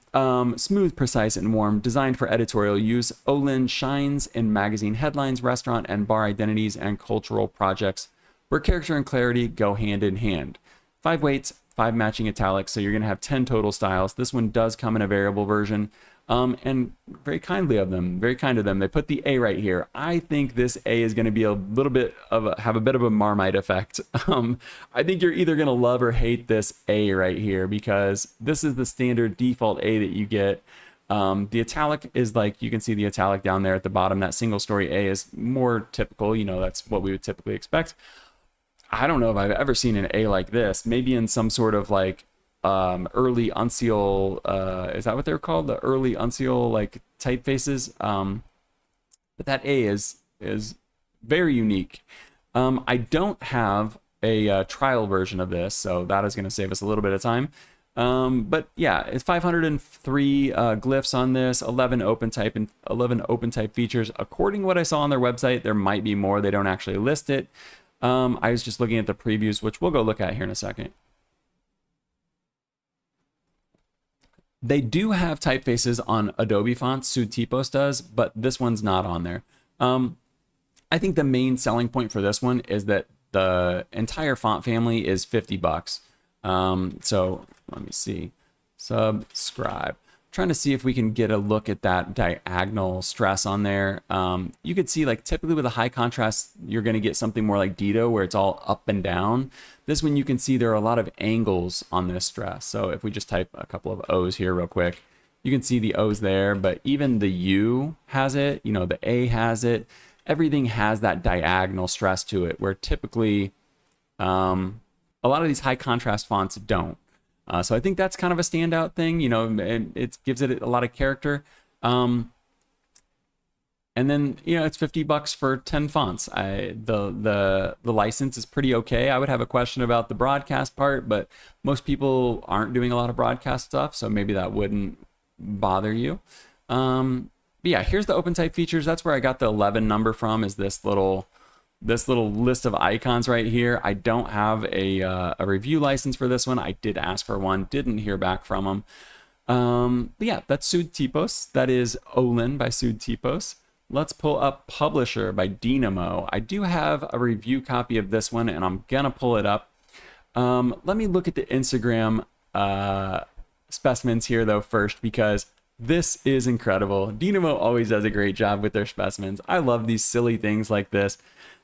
smooth, precise, and warm, designed for editorial use. Olin shines in magazine headlines, restaurant and bar identities, and cultural projects where character and clarity go hand in hand. 5 weights, 5 matching italics, so you're going to have 10 total styles. This one does come in a variable version. And very kindly of them, very kind of them. They put the A right here. I think this A is going to be a little bit of have a bit of a Marmite effect. I think you're either going to love or hate this A right here, because this is the standard default A that you get. The italic is like, you can see the italic down there at the bottom. That single story A is more typical. You know, that's what we would typically expect. I don't know if I've ever seen an A like this. Maybe in some sort of like early unseal, is that what they're called, the early unseal like typefaces? But that A is very unique. I don't have a trial version of this, so that is going to save us a little bit of time. But yeah, it's 503 glyphs on this, 11 open type and 11 open type features. According to what I saw on their website, there might be more. They don't actually list it. I was just looking at the previews, which we'll go look at here in a second. They do have typefaces on Adobe fonts, Sudtipos does, but this one's not on there. I think the main selling point for this one is that the entire font family is $50. So let me see. Subscribe. Trying to see if we can get a look at that diagonal stress on there. You could see, like, typically with a high contrast, you're going to get something more like Detour, where it's all up and down. This one, you can see there are a lot of angles on this stress. So if we just type a couple of O's here real quick, you can see the O's there, but even the U has it, you know, the A has it. Everything has that diagonal stress to it, where typically a lot of these high contrast fonts don't. So I think that's kind of a standout thing, you know, it gives it a lot of character. And then, you know, it's $50 for 10 fonts. The license is pretty okay. I would have a question about the broadcast part, but most people aren't doing a lot of broadcast stuff, so maybe that wouldn't bother you. But yeah, here's the open type features. That's where I got the 11 number from, is this little list of icons right here. I don't have a review license for this one. I did ask for one, didn't hear back from them. But yeah, that's Sudtipos. That is Olin by Sudtipos. Let's pull up Publisher by Dinamo. I do have a review copy of this one, and I'm gonna pull it up. Let me look at the Instagram specimens here though first, because this is incredible. Dinamo always does a great job with their specimens. I love these silly things like this.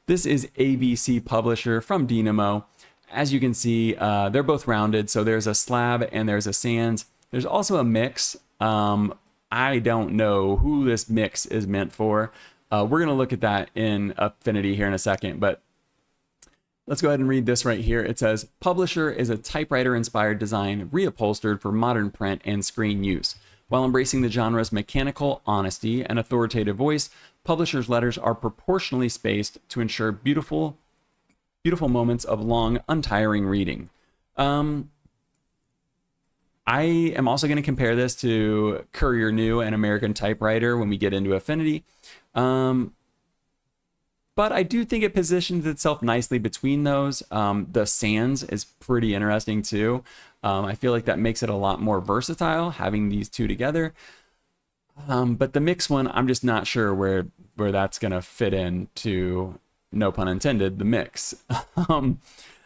This is ABC Publisher from Dinamo. As you can see, they're both rounded, so there's a slab and there's a sans. There's also a mix. I don't know who this mix is meant for. We're going to look at that in Affinity here in a second, but let's go ahead and read this right here. It says, Publisher is a typewriter-inspired design reupholstered for modern print and screen use. While embracing the genre's mechanical honesty and authoritative voice, Publisher's letters are proportionally spaced to ensure beautiful moments of long, untiring reading. I am also going to compare this to Courier New and American Typewriter when we get into Affinity. But I do think it positions itself nicely between those. The sans is pretty interesting too. I feel like that makes it a lot more versatile, having these two together. But the mix one, I'm just not sure where that's going to fit into, no pun intended, the mix.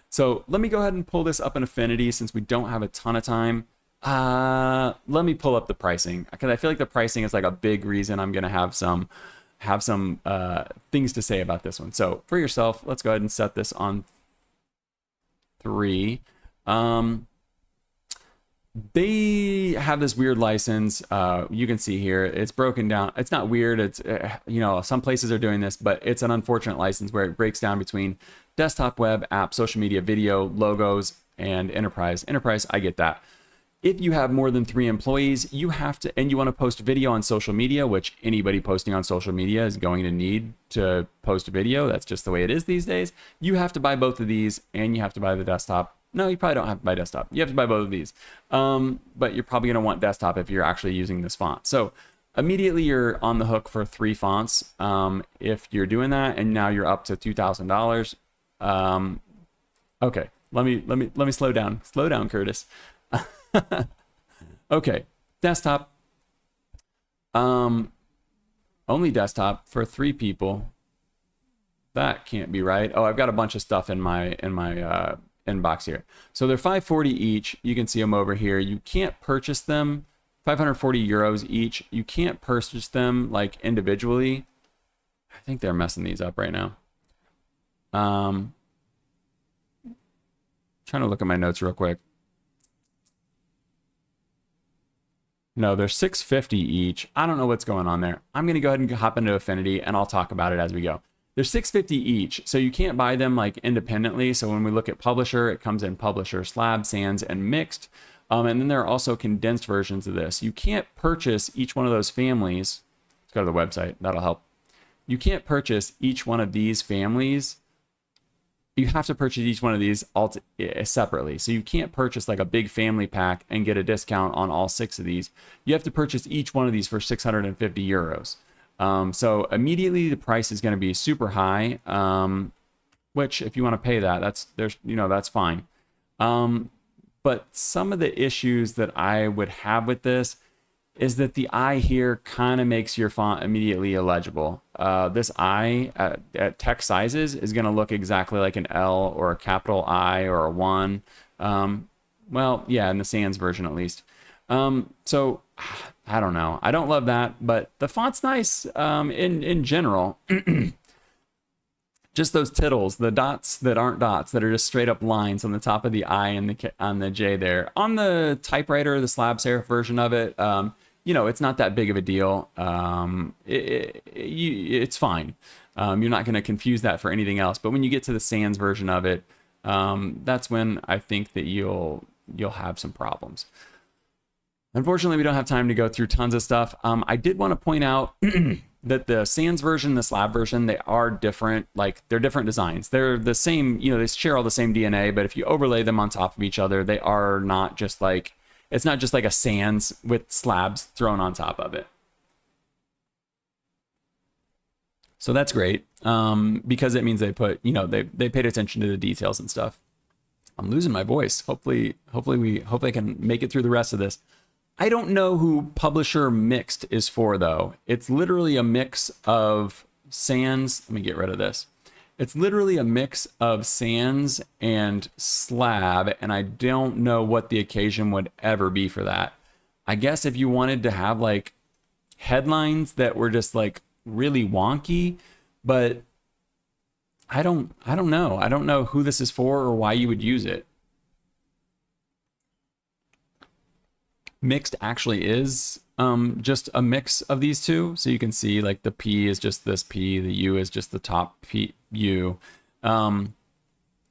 So let me go ahead and pull this up in Affinity since we don't have a ton of time. Let me pull up the pricing, because I feel like the pricing is like a big reason I'm going to have some things to say about this one. So for yourself, let's go ahead and set this on 3. They have this weird license. You can see here, it's broken down. It's not weird. It's, you know, some places are doing this, but it's an unfortunate license where it breaks down between desktop, web, app, social media, video, logos, and enterprise. Enterprise, I get that. If you have more than 3 employees, you have to, and you want to post video on social media, which anybody posting on social media is going to need to post a video. That's just the way it is these days. You have to buy both of these, and you have to buy the desktop. No, you probably don't have to buy desktop. You have to buy both of these. But you're probably going to want desktop if you're actually using this font. So immediately you're on the hook for 3 fonts. If you're doing that, and now you're up to $2,000. Okay, let me slow down. Slow down, Curtis. Okay, desktop. Only desktop for 3 people. That can't be right. Oh, I've got a bunch of stuff in my inbox here. So they're 540 each. You can see them over here. You can't purchase them. 540 euros each. You can't purchase them like individually. I think they're messing these up right now. Trying to look at my notes real quick. No, they're 650 each. I don't know what's going on there. I'm going to go ahead and hop into Affinity, and I'll talk about it as we go. They're 650 each, so you can't buy them like independently. So when we look at publisher, it comes in publisher, slab, sans, and mixed. And then there are also condensed versions of this. You can't purchase each one of those families. Let's go to the website. That'll help. You can't purchase each one of these families. You have to purchase each one of these separately. So you can't purchase like a big family pack and get a discount on all 6 of these. You have to purchase each one of these for 650 euros. So immediately the price is going to be super high, which if you want to pay that, that's fine. But some of the issues that I would have with this is that the I here kind of makes your font immediately illegible. This I at text sizes is going to look exactly like an L or a capital I or a 1. Well, yeah, in the sans version at least. So I don't know. I don't love that, but the font's nice in general. Just those tittles, the dots that aren't dots, that are just straight up lines on the top of the I and on the J there. On the typewriter, the slab serif version of it, it's not that big of a deal. It's fine. You're not going to confuse that for anything else. But when you get to the sans version of it, that's when I think that you'll have some problems. Unfortunately, we don't have time to go through tons of stuff. I did want to point out that the sans version, the slab version, they are different. Like, they're different designs. They're the same, they share all the same DNA, but if you overlay them on top of each other, they are not just like, it's not just like a sans with slabs thrown on top of it. So that's great, because it means they put, they paid attention to the details and stuff. I'm losing my voice. Hopefully I can make it through the rest of this. I don't know who publisher mixed is for, though. It's literally a mix of sans. Let me get rid of this. It's literally a mix of sans and slab, and I don't know what the occasion would ever be for that. I guess if you wanted to have like headlines that were just like really wonky, but I don't know. I don't know who this is for or why you would use it. Mixed actually is just a mix of these two. So you can see like the P is just this P, the U is just the top P, U. But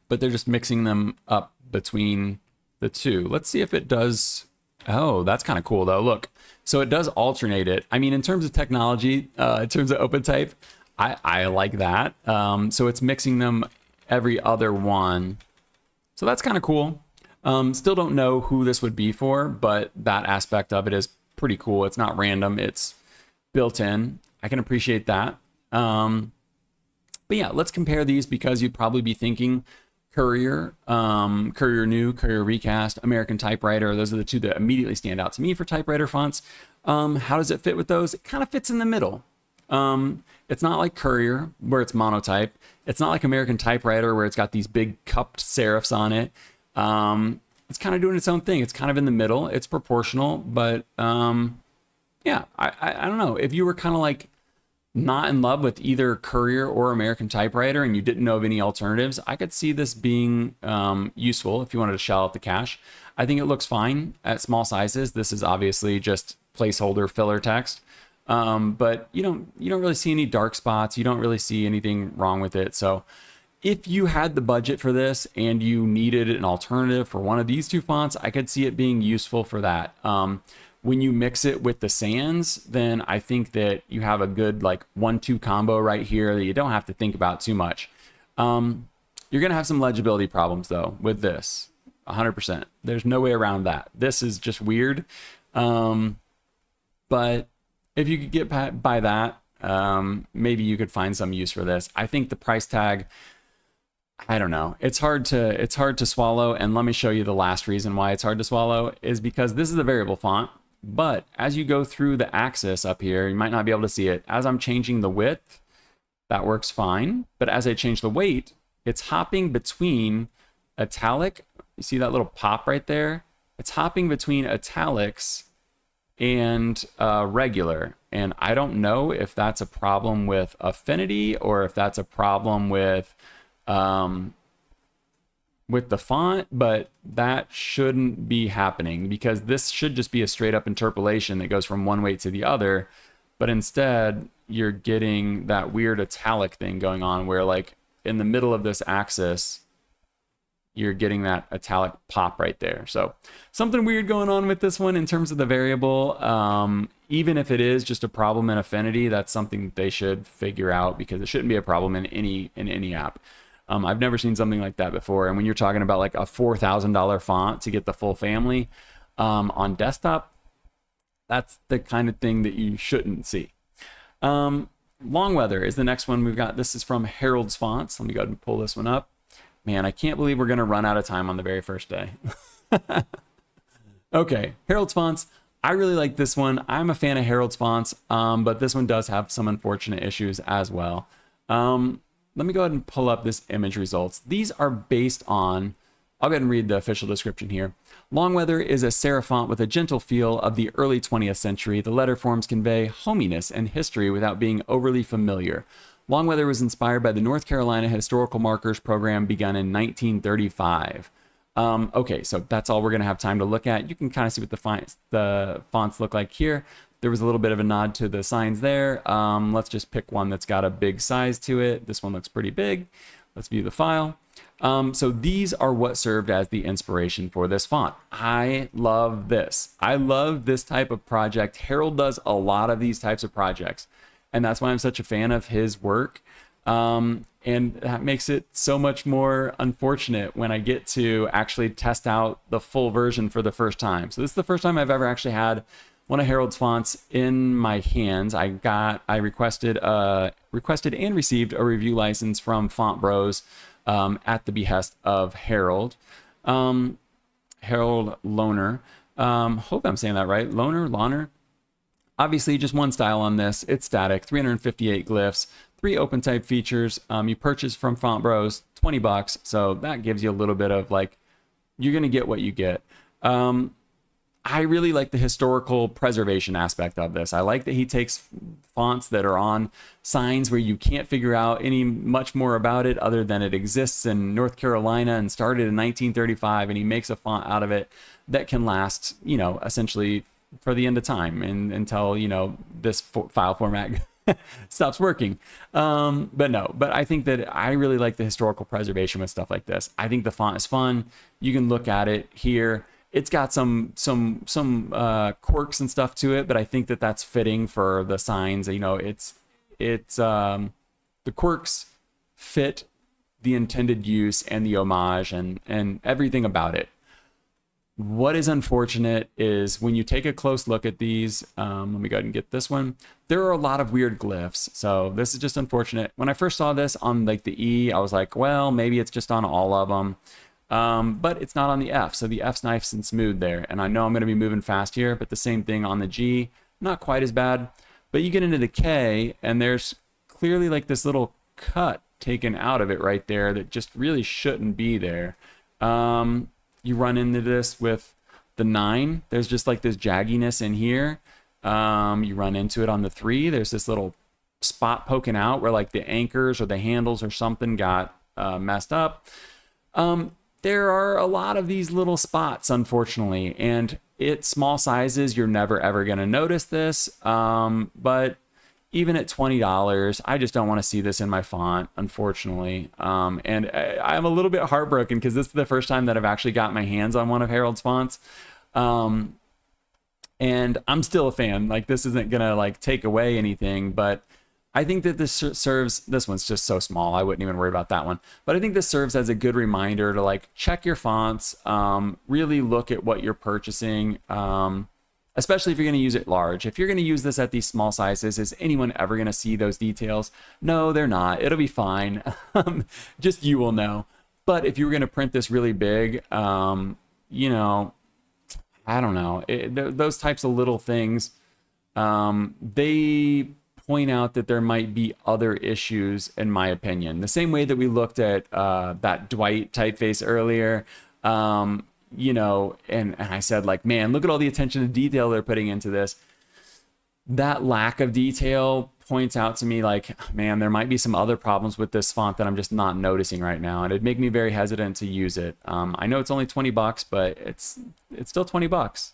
they're just mixing them up between the two. Let's see if it does. Oh, that's kind of cool though. Look, so it does alternate it. I mean, in terms of technology, in terms of OpenType, I like that. So it's mixing them every other one. So that's kind of cool. Still don't know who this would be for, but that aspect of it is pretty cool. It's not random. It's built in. I can appreciate that. But yeah, let's compare these because you'd probably be thinking Courier, Courier New, Courier Recast, American Typewriter. Those are the two that immediately stand out to me for typewriter fonts. How does it fit with those? It kind of fits in the middle. It's not like Courier where it's monotype. It's not like American Typewriter where it's got these big cupped serifs on it. It's kind of doing its own thing. It's kind of in the middle. It's proportional, but yeah, I don't know. If you were kind of like not in love with either Courier or American Typewriter and you didn't know of any alternatives, I could see this being useful if you wanted to shell out the cash. I think it looks fine at small sizes. This is obviously just placeholder filler text, but you don't really see any dark spots. You don't really see anything wrong with it. So if you had the budget for this and you needed an alternative for one of these two fonts, I could see it being useful for that. When you mix it with the sans, then I think that you have a good like 1-2 combo right here that you don't have to think about too much. You're gonna have some legibility problems though with this, 100%. There's no way around that. This is just weird. But if you could get by that, maybe you could find some use for this. I think the price tag, I don't know. It's hard to swallow. And let me show you the last reason why it's hard to swallow is because this is a variable font. But as you go through the axis up here, you might not be able to see it. As I'm changing the width, that works fine. But as I change the weight, it's hopping between italic. You see that little pop right there? It's hopping between italics and regular. And I don't know if that's a problem with affinity or if that's a problem with the font, but that shouldn't be happening because this should just be a straight up interpolation that goes from one weight to the other. But instead, you're getting that weird italic thing going on where like in the middle of this axis, you're getting that italic pop right there. So something weird going on with this one in terms of the variable. Even if it is just a problem in affinity, that's something they should figure out because it shouldn't be a problem in any app. I've never seen something like that before. And when you're talking about like a $4,000 font to get the full family on desktop, that's the kind of thing that you shouldn't see. Longweather is the next one we've got. This is from Harold's Fonts. Let me go ahead and pull this one up. Man, I can't believe we're going to run out of time on the very first day. Okay, Harold's Fonts. I really like this one. I'm a fan of Harold's Fonts, but this one does have some unfortunate issues as well. Let me go ahead and pull up this image results. These are based on, I'll go ahead and read the official description here. Longweather is a serif font with a gentle feel of the early 20th century. The letter forms convey hominess and history without being overly familiar. Longweather was inspired by the North Carolina Historical Markers program begun in 1935. Okay, so that's all we're going to have time to look at. You can kind of see what the fonts look like here. There was a little bit of a nod to the signs there. Let's just pick one that's got a big size to it. This one looks pretty big. Let's view the file. So these are what served as the inspiration for this font. I love this. I love this type of project. Harold does a lot of these types of projects, and that's why I'm such a fan of his work. And that makes it so much more unfortunate when I get to actually test out the full version for the first time. So this is the first time I've ever actually had one of Harold's fonts in my hands. I requested and received a review license from Font Bros at the behest of Harold. Harold Lohner. Hope I'm saying that right. Lohner. Obviously, just one style on this. It's static, 358 glyphs, 3 open type features. You purchase from Font Bros, $20. So that gives you a little bit of like, you're going to get what you get. I really like the historical preservation aspect of this. I like that he takes fonts that are on signs where you can't figure out much more about it other than it exists in North Carolina and started in 1935, and he makes a font out of it that can last, essentially for the end of time and until, this file format stops working. But I think that I really like the historical preservation with stuff like this. I think the font is fun. You can look at it here. It's got some quirks and stuff to it, but I think that that's fitting for the signs. The quirks fit the intended use and the homage and everything about it. What is unfortunate is when you take a close look at these, let me go ahead and get this one. There are a lot of weird glyphs. So this is just unfortunate. When I first saw this on like the E, I was like, well, maybe it's just on all of them. But it's not on the F. So the F's nice and smooth there. And I know I'm going to be moving fast here, but the same thing on the G, not quite as bad. But you get into the K and there's clearly like this little cut taken out of it right there that just really shouldn't be there. You run into this with the 9. There's just like this jagginess in here. You run into it on the 3. There's this little spot poking out where like the anchors or the handles or something got messed up. There are a lot of these little spots, unfortunately, and it's small sizes. You're never, ever going to notice this. But even at $20, I just don't want to see this in my font, unfortunately. And I'm a little bit heartbroken because this is the first time that I've actually got my hands on one of Harold's fonts. And I'm still a fan. Like, this isn't gonna like take away anything, but I think that this serves, this one's just so small, I wouldn't even worry about that one. But I think this serves as a good reminder to like check your fonts, really look at what you're purchasing, especially if you're gonna use it large. If you're gonna use this at these small sizes, is anyone ever gonna see those details? No, they're not. It'll be fine. Just you will know. But if you were gonna print this really big, you know, I don't know. Those types of little things, they point out that there might be other issues, in my opinion. The same way that we looked at that Dwight typeface earlier, you know, and I said, like, man, look at all the attention to detail they're putting into this. That lack of detail points out to me, like, man, there might be some other problems with this font that I'm just not noticing right now, and it'd make me very hesitant to use it. I know it's only $20, but it's still $20.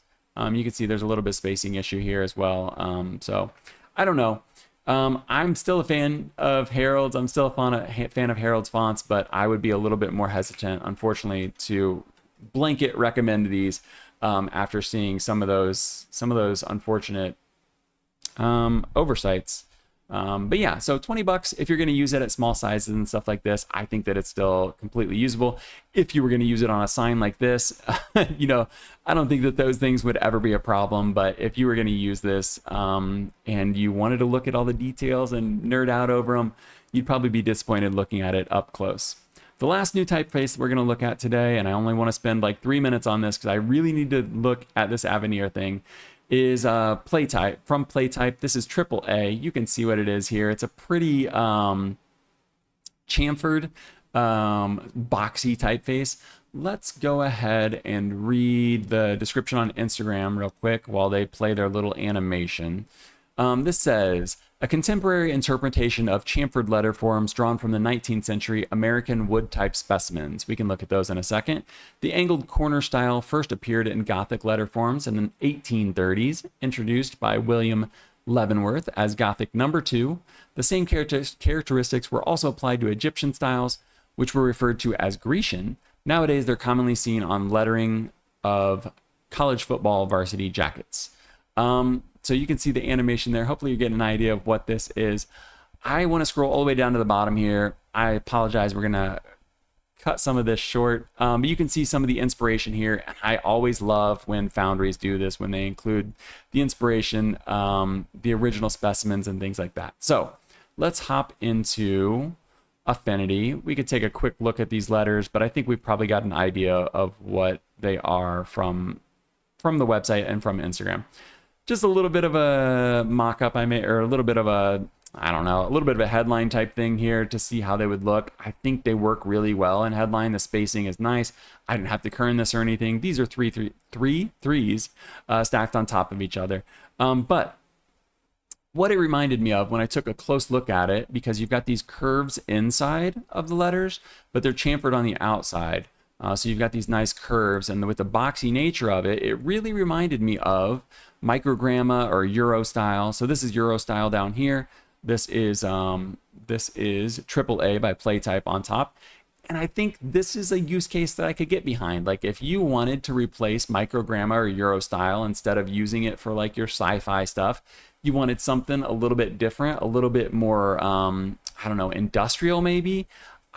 You can see there's a little bit of spacing issue here as well. So I don't know. I'm still a fan of Harold's. I'm still a fan of Harold's fonts, but I would be a little bit more hesitant, unfortunately, to blanket recommend these after seeing some of those unfortunate oversights. But yeah, so $20 if you're going to use it at small sizes and stuff like this. I think that it's still completely usable. If you were going to use it on a sign like this, you know, I don't think that those things would ever be a problem. But if you were going to use this and you wanted to look at all the details and nerd out over them, you'd probably be disappointed looking at it up close. The last new typeface we're going to look at today, and I only want to spend like 3 minutes on this because I really need to look at this Avenir thing, is Playtype, from Playtype. This is AAA. You can see what it is here. It's a pretty chamfered, boxy typeface. Let's go ahead and read the description on Instagram real quick while they play their little animation. This says, a contemporary interpretation of chamfered letter forms drawn from the 19th century American wood type specimens. We can look at those in a second. The angled corner style first appeared in Gothic letter forms in the 1830s, introduced by William Leavenworth as Gothic No. 2. The same characteristics were also applied to Egyptian styles, which were referred to as Grecian. Nowadays, they're commonly seen on lettering of college football varsity jackets. So you can see the animation there. Hopefully you get an idea of what this is. I want to scroll all the way down to the bottom here. I apologize. We're going to cut some of this short. But you can see some of the inspiration here. And I always love when Foundries do this, when they include the inspiration, the original specimens and things like that. So let's hop into Affinity. We could take a quick look at these letters, but I think we've probably got an idea of what they are from the website and from Instagram. Just a little bit of a mock-up I made, or a little bit of a, I don't know, a little bit of a headline type thing here to see how they would look. I think they work really well in headline. The spacing is nice. I didn't have to kern this or anything. These are three threes stacked on top of each other. But what it reminded me of when I took a close look at it, because you've got these curves inside of the letters, but they're chamfered on the outside. So you've got these nice curves, and with the boxy nature of it, it really reminded me of microgramma or Euro style. So this is Euro style down here. This is AAA by Playtype on top. And I think this is a use case that I could get behind. Like if you wanted to replace microgramma or Euro style instead of using it for like your sci-fi stuff, you wanted something a little bit different, a little bit more, I don't know, industrial maybe.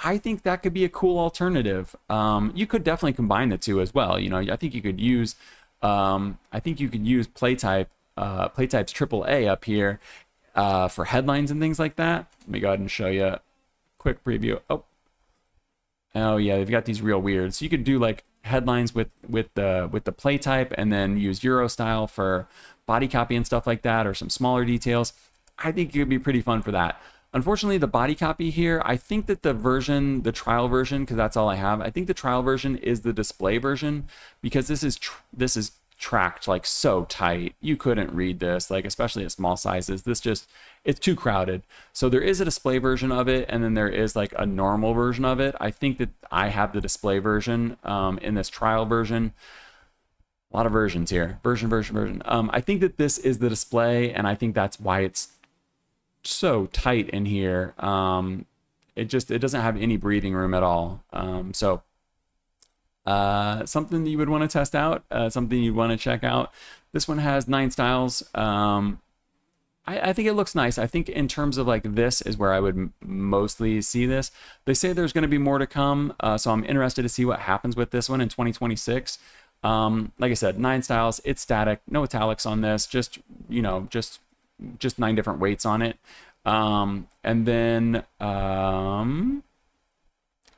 I think that could be a cool alternative. You could definitely combine the two as well. You know, I think you could use, Playtype, Playtype's AAA up here for headlines and things like that. Let me go ahead and show you a quick preview. Oh yeah, they've got these real weird. So you could do like headlines with the Playtype, and then use Euro style for body copy and stuff like that, or some smaller details. I think it would be pretty fun for that. Unfortunately, the body copy here, I think that the trial version, because that's all I have, I think the trial version is the display version, because this is tracked like so tight. You couldn't read this, like especially at small sizes. It's too crowded. So there is a display version of it, and then there is like a normal version of it. I think that I have the display version in this trial version. A lot of versions here. Version. I think that this is the display, and I think that's why it's so tight in here. It doesn't have any breathing room at all. Something that you would want to test out, something you'd want to check out. This one has 9 styles. I think it looks nice. I think in terms of like this is where I would mostly see this. They say there's going to be more to come, so I'm interested to see what happens with this one in 2026. Like I said, 9 styles. It's static, no italics on this. Just just 9 different weights on it. And then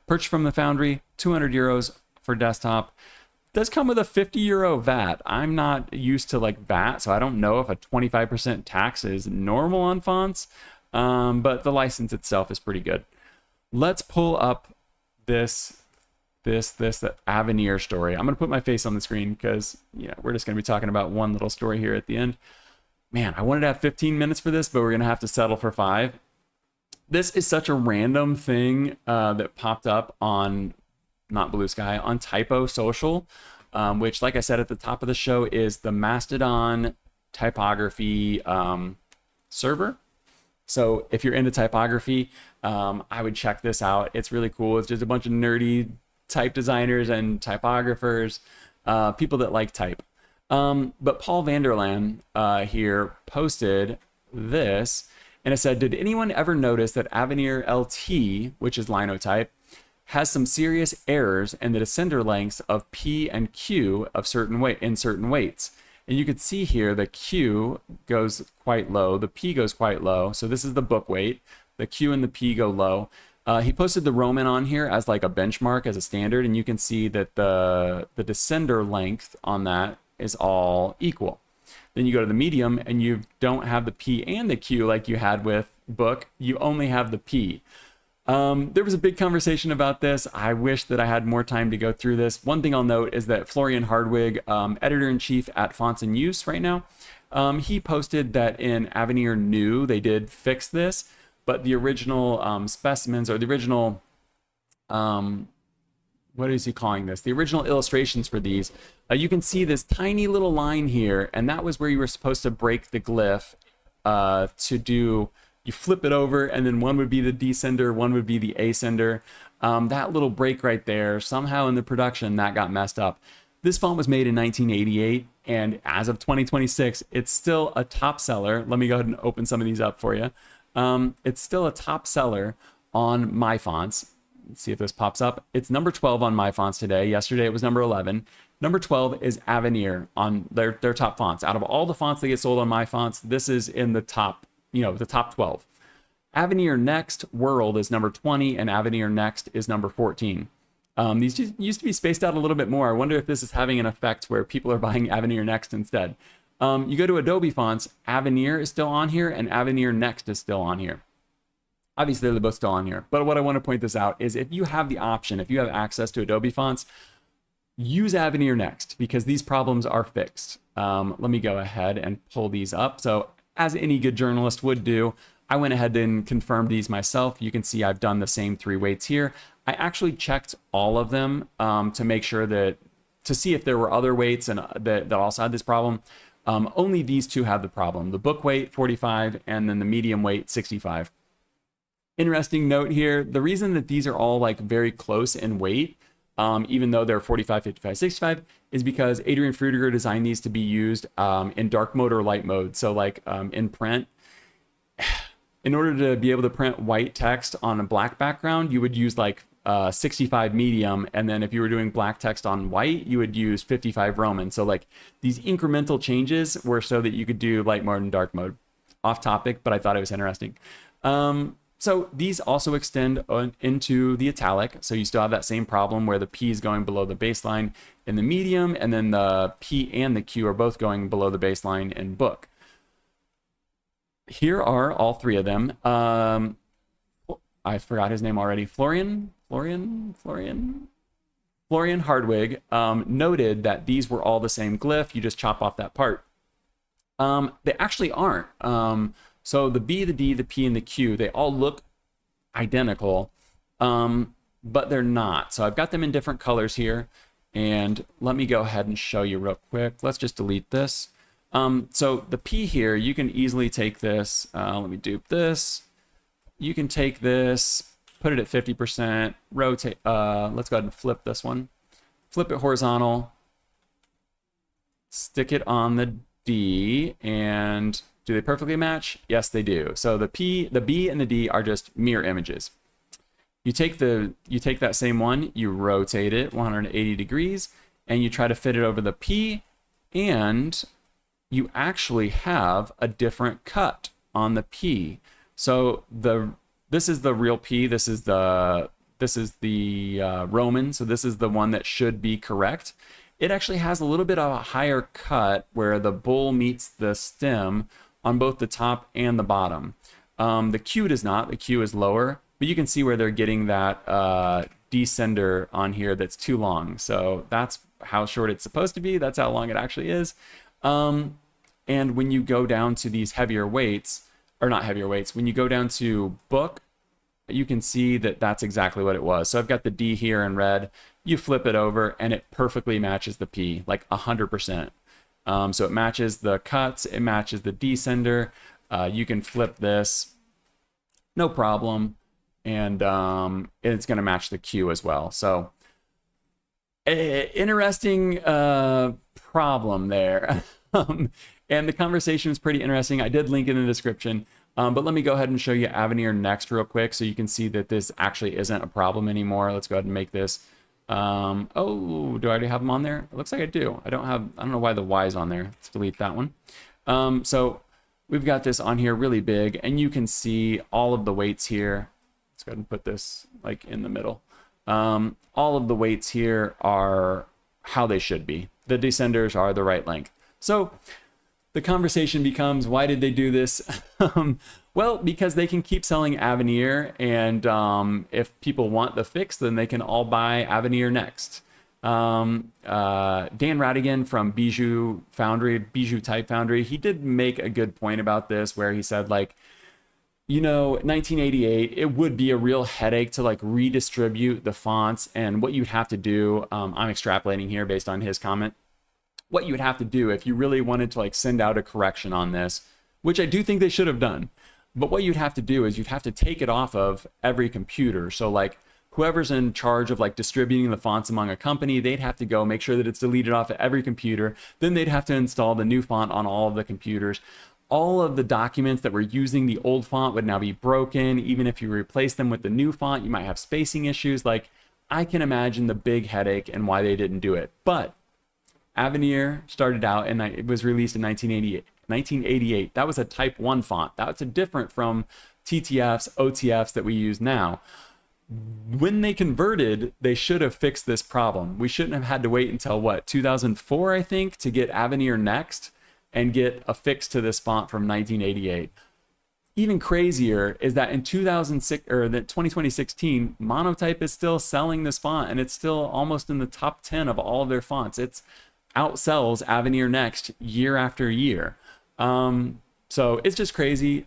purchase from the Foundry, 200 euros for desktop. Does come with a 50 euro VAT. I'm not used to like VAT, so I don't know if a 25% tax is normal on fonts, but the license itself is pretty good. Let's pull up this Avenir story. I'm gonna put my face on the screen because we're just gonna be talking about one little story here at the end. Man, I wanted to have 15 minutes for this, but we're gonna have to settle for 5. This is such a random thing that popped up on not Blue Sky, on Typo Social, which, like I said at the top of the show, is the Mastodon typography server. So if you're into typography, I would check this out. It's really cool. It's just a bunch of nerdy type designers and typographers, people that like type. But Paul Vanderlaan here posted this, and it said, did anyone ever notice that Avenir LT, which is linotype, has some serious errors in the descender lengths of P and Q of certain weights? And you can see here the Q goes quite low, the P goes quite low. So this is the book weight. The Q and the P go low. He posted the Roman on here as like a benchmark, as a standard, and you can see that the descender length on that is all equal. Then you go to the medium and you don't have the P and the Q like you had with book, you only have the P. There was a big conversation about this. I wish that I had more time to go through this. One thing I'll note is that Florian Hardwig, editor-in-chief at Fonts in Use right now, he posted that in Avenir New, they did fix this, but the original specimens, or the original, what is he calling this? The original illustrations for these, you can see this tiny little line here, and that was where you were supposed to break the glyph to do... You flip it over, and then one would be the descender, one would be the ascender. That little break right there, somehow in the production, that got messed up. This font was made in 1988, and as of 2026, it's still a top seller. Let me go ahead and open some of these up for you. It's still a top seller on My Fonts. Let's see if this pops up. It's number 12 on My Fonts today. Yesterday it was number 11. Number 12 is Avenir on their top fonts. Out of all the fonts that get sold on My Fonts, this is in the top, the top 12. Avenir Next World is number 20, and Avenir Next is number 14. These just used to be spaced out a little bit more. I wonder if this is having an effect where people are buying Avenir Next instead. You go to Adobe fonts, Avenir is still on here, and Avenir Next is still on here. Obviously, they're both still on here. But what I want to point this out is if you have the option, if you have access to Adobe fonts, use Avenir Next, because these problems are fixed. Let me go ahead and pull these up. So as any good journalist would do, I went ahead and confirmed these myself. You can see I've done the same 3 weights here. I actually checked all of them to make sure to see if there were other weights and that also had this problem. Only these 2 have the problem. The book weight, 45, and then the medium weight, 65. Interesting note here, the reason that these are all like very close in weight, even though they're 45, 55, 65, is because Adrian Fruediger designed these to be used in dark mode or light mode. So like in print, in order to be able to print white text on a black background, you would use like 65 medium, and then if you were doing black text on white, you would use 55 Roman. So like these incremental changes were so that you could do light mode and dark mode. Off topic, but I thought it was interesting. So these also extend into the italic. So you still have that same problem where the P is going below the baseline in the medium, and then the P and the Q are both going below the baseline in book. Here are all 3 of them. I forgot his name already. Florian Hardwig noted that these were all the same glyph. You just chop off that part. They actually aren't. So the B, the D, the P, and the Q, they all look identical, but they're not. So I've got them in different colors here, and let me go ahead and show you real quick. Let's just delete this. So the P here, you can easily take this. Let me dupe this. You can take this, put it at 50%, rotate. Let's go ahead and flip this one. Flip it horizontal. Stick it on the D, and do they perfectly match? Yes, they do. So the P, the B, and the D are just mirror images. You take that same one, you rotate it 180 degrees, and you try to fit it over the P, and you actually have a different cut on the P. So this is the real P. This is the Roman. So this is the one that should be correct. It actually has a little bit of a higher cut where the bull meets the stem on both the top and the bottom. The Q does not. The Q is lower, but you can see where they're getting that descender on here that's too long. So that's how short it's supposed to be. That's how long it actually is. And when you go down to these heavier weights, or not heavier weights, when you go down to book, you can see that that's exactly what it was. So I've got the D here in red. You flip it over and it perfectly matches the P, like 100%. So it matches the cuts, it matches the descender. You can flip this, no problem. And it's going to match the Q as well. So interesting problem there. And the conversation is pretty interesting. I did link it in the description. But let me go ahead and show you Avenir next real quick so you can see that this actually isn't a problem anymore. Let's go ahead and make this. Oh, do I already have them on there? It looks like I do. I don't know why the Y is on there. Let's delete that one. So we've got this on here really big, and you can see all of the weights here. Let's go ahead and put this like in the middle. All of the weights here are how they should be. The descenders are the right length. So the conversation becomes, why did they do this? Well, because they can keep selling Avenir, and if people want the fix, then they can all buy Avenir next. Dan Radigan from Bijou Type Foundry, he did make a good point about this, where he said, like, you know, 1988, it would be a real headache to like redistribute the fonts, and what you'd have to do, I'm extrapolating here based on his comment, what you would have to do if you really wanted to like send out a correction on this, which I do think they should have done. But what you'd have to do is you'd have to take it off of every computer. So like whoever's in charge of like distributing the fonts among a company, they'd have to go make sure that it's deleted off of every computer. Then they'd have to install the new font on all of the computers. All of the documents that were using the old font would now be broken. Even if you replace them with the new font, you might have spacing issues. Like, I can imagine the big headache and why they didn't do it. But Avenir started out, and it was released in 1988. That was a Type 1 font. That's different from TTFs, OTFs that we use now. When they converted, they should have fixed this problem. We shouldn't have had to wait until, what, 2004, I think, to get Avenir next and get a fix to this font from 1988. Even crazier is that in 2016, Monotype is still selling this font, and it's still almost in the top 10 of all of their fonts. It's outsells Avenir Next year after year. So it's just crazy.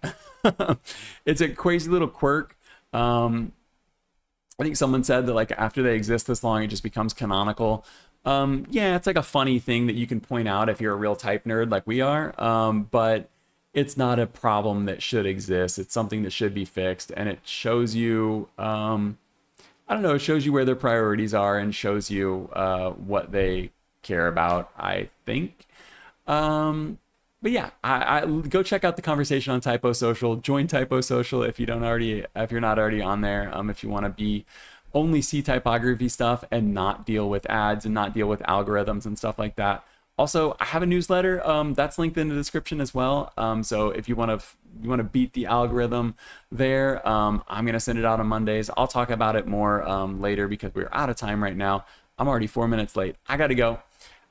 It's a crazy little quirk. I think someone said that like after they exist this long, it just becomes canonical. Yeah, it's like a funny thing that you can point out if you're a real type nerd like we are. But it's not a problem that should exist. It's something that should be fixed, and it shows you, I don't know, it shows you where their priorities are and shows you what they care about, I think. But yeah, I go check out the conversation on Typo Social. Join Typo Social if you're not already on there. If you want to only see typography stuff and not deal with ads and not deal with algorithms and stuff like that. Also, I have a newsletter that's linked in the description as well. So if you want to beat the algorithm there, I'm gonna send it out on Mondays. I'll talk about it more later because we're out of time right now. I'm already 4 minutes late. I gotta go.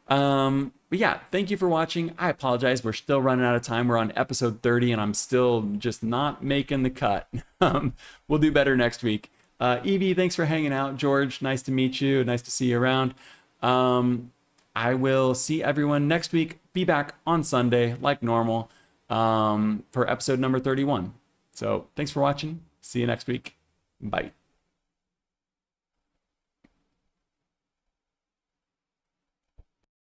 But yeah, thank you for watching. I apologize. We're still running out of time. We're on episode 30 and I'm still just not making the cut. We'll do better next week. Evie, thanks for hanging out. George, nice to meet you. Nice to see you around. I will see everyone next week. Be back on Sunday like normal for episode number 31. So thanks for watching. See you next week. Bye.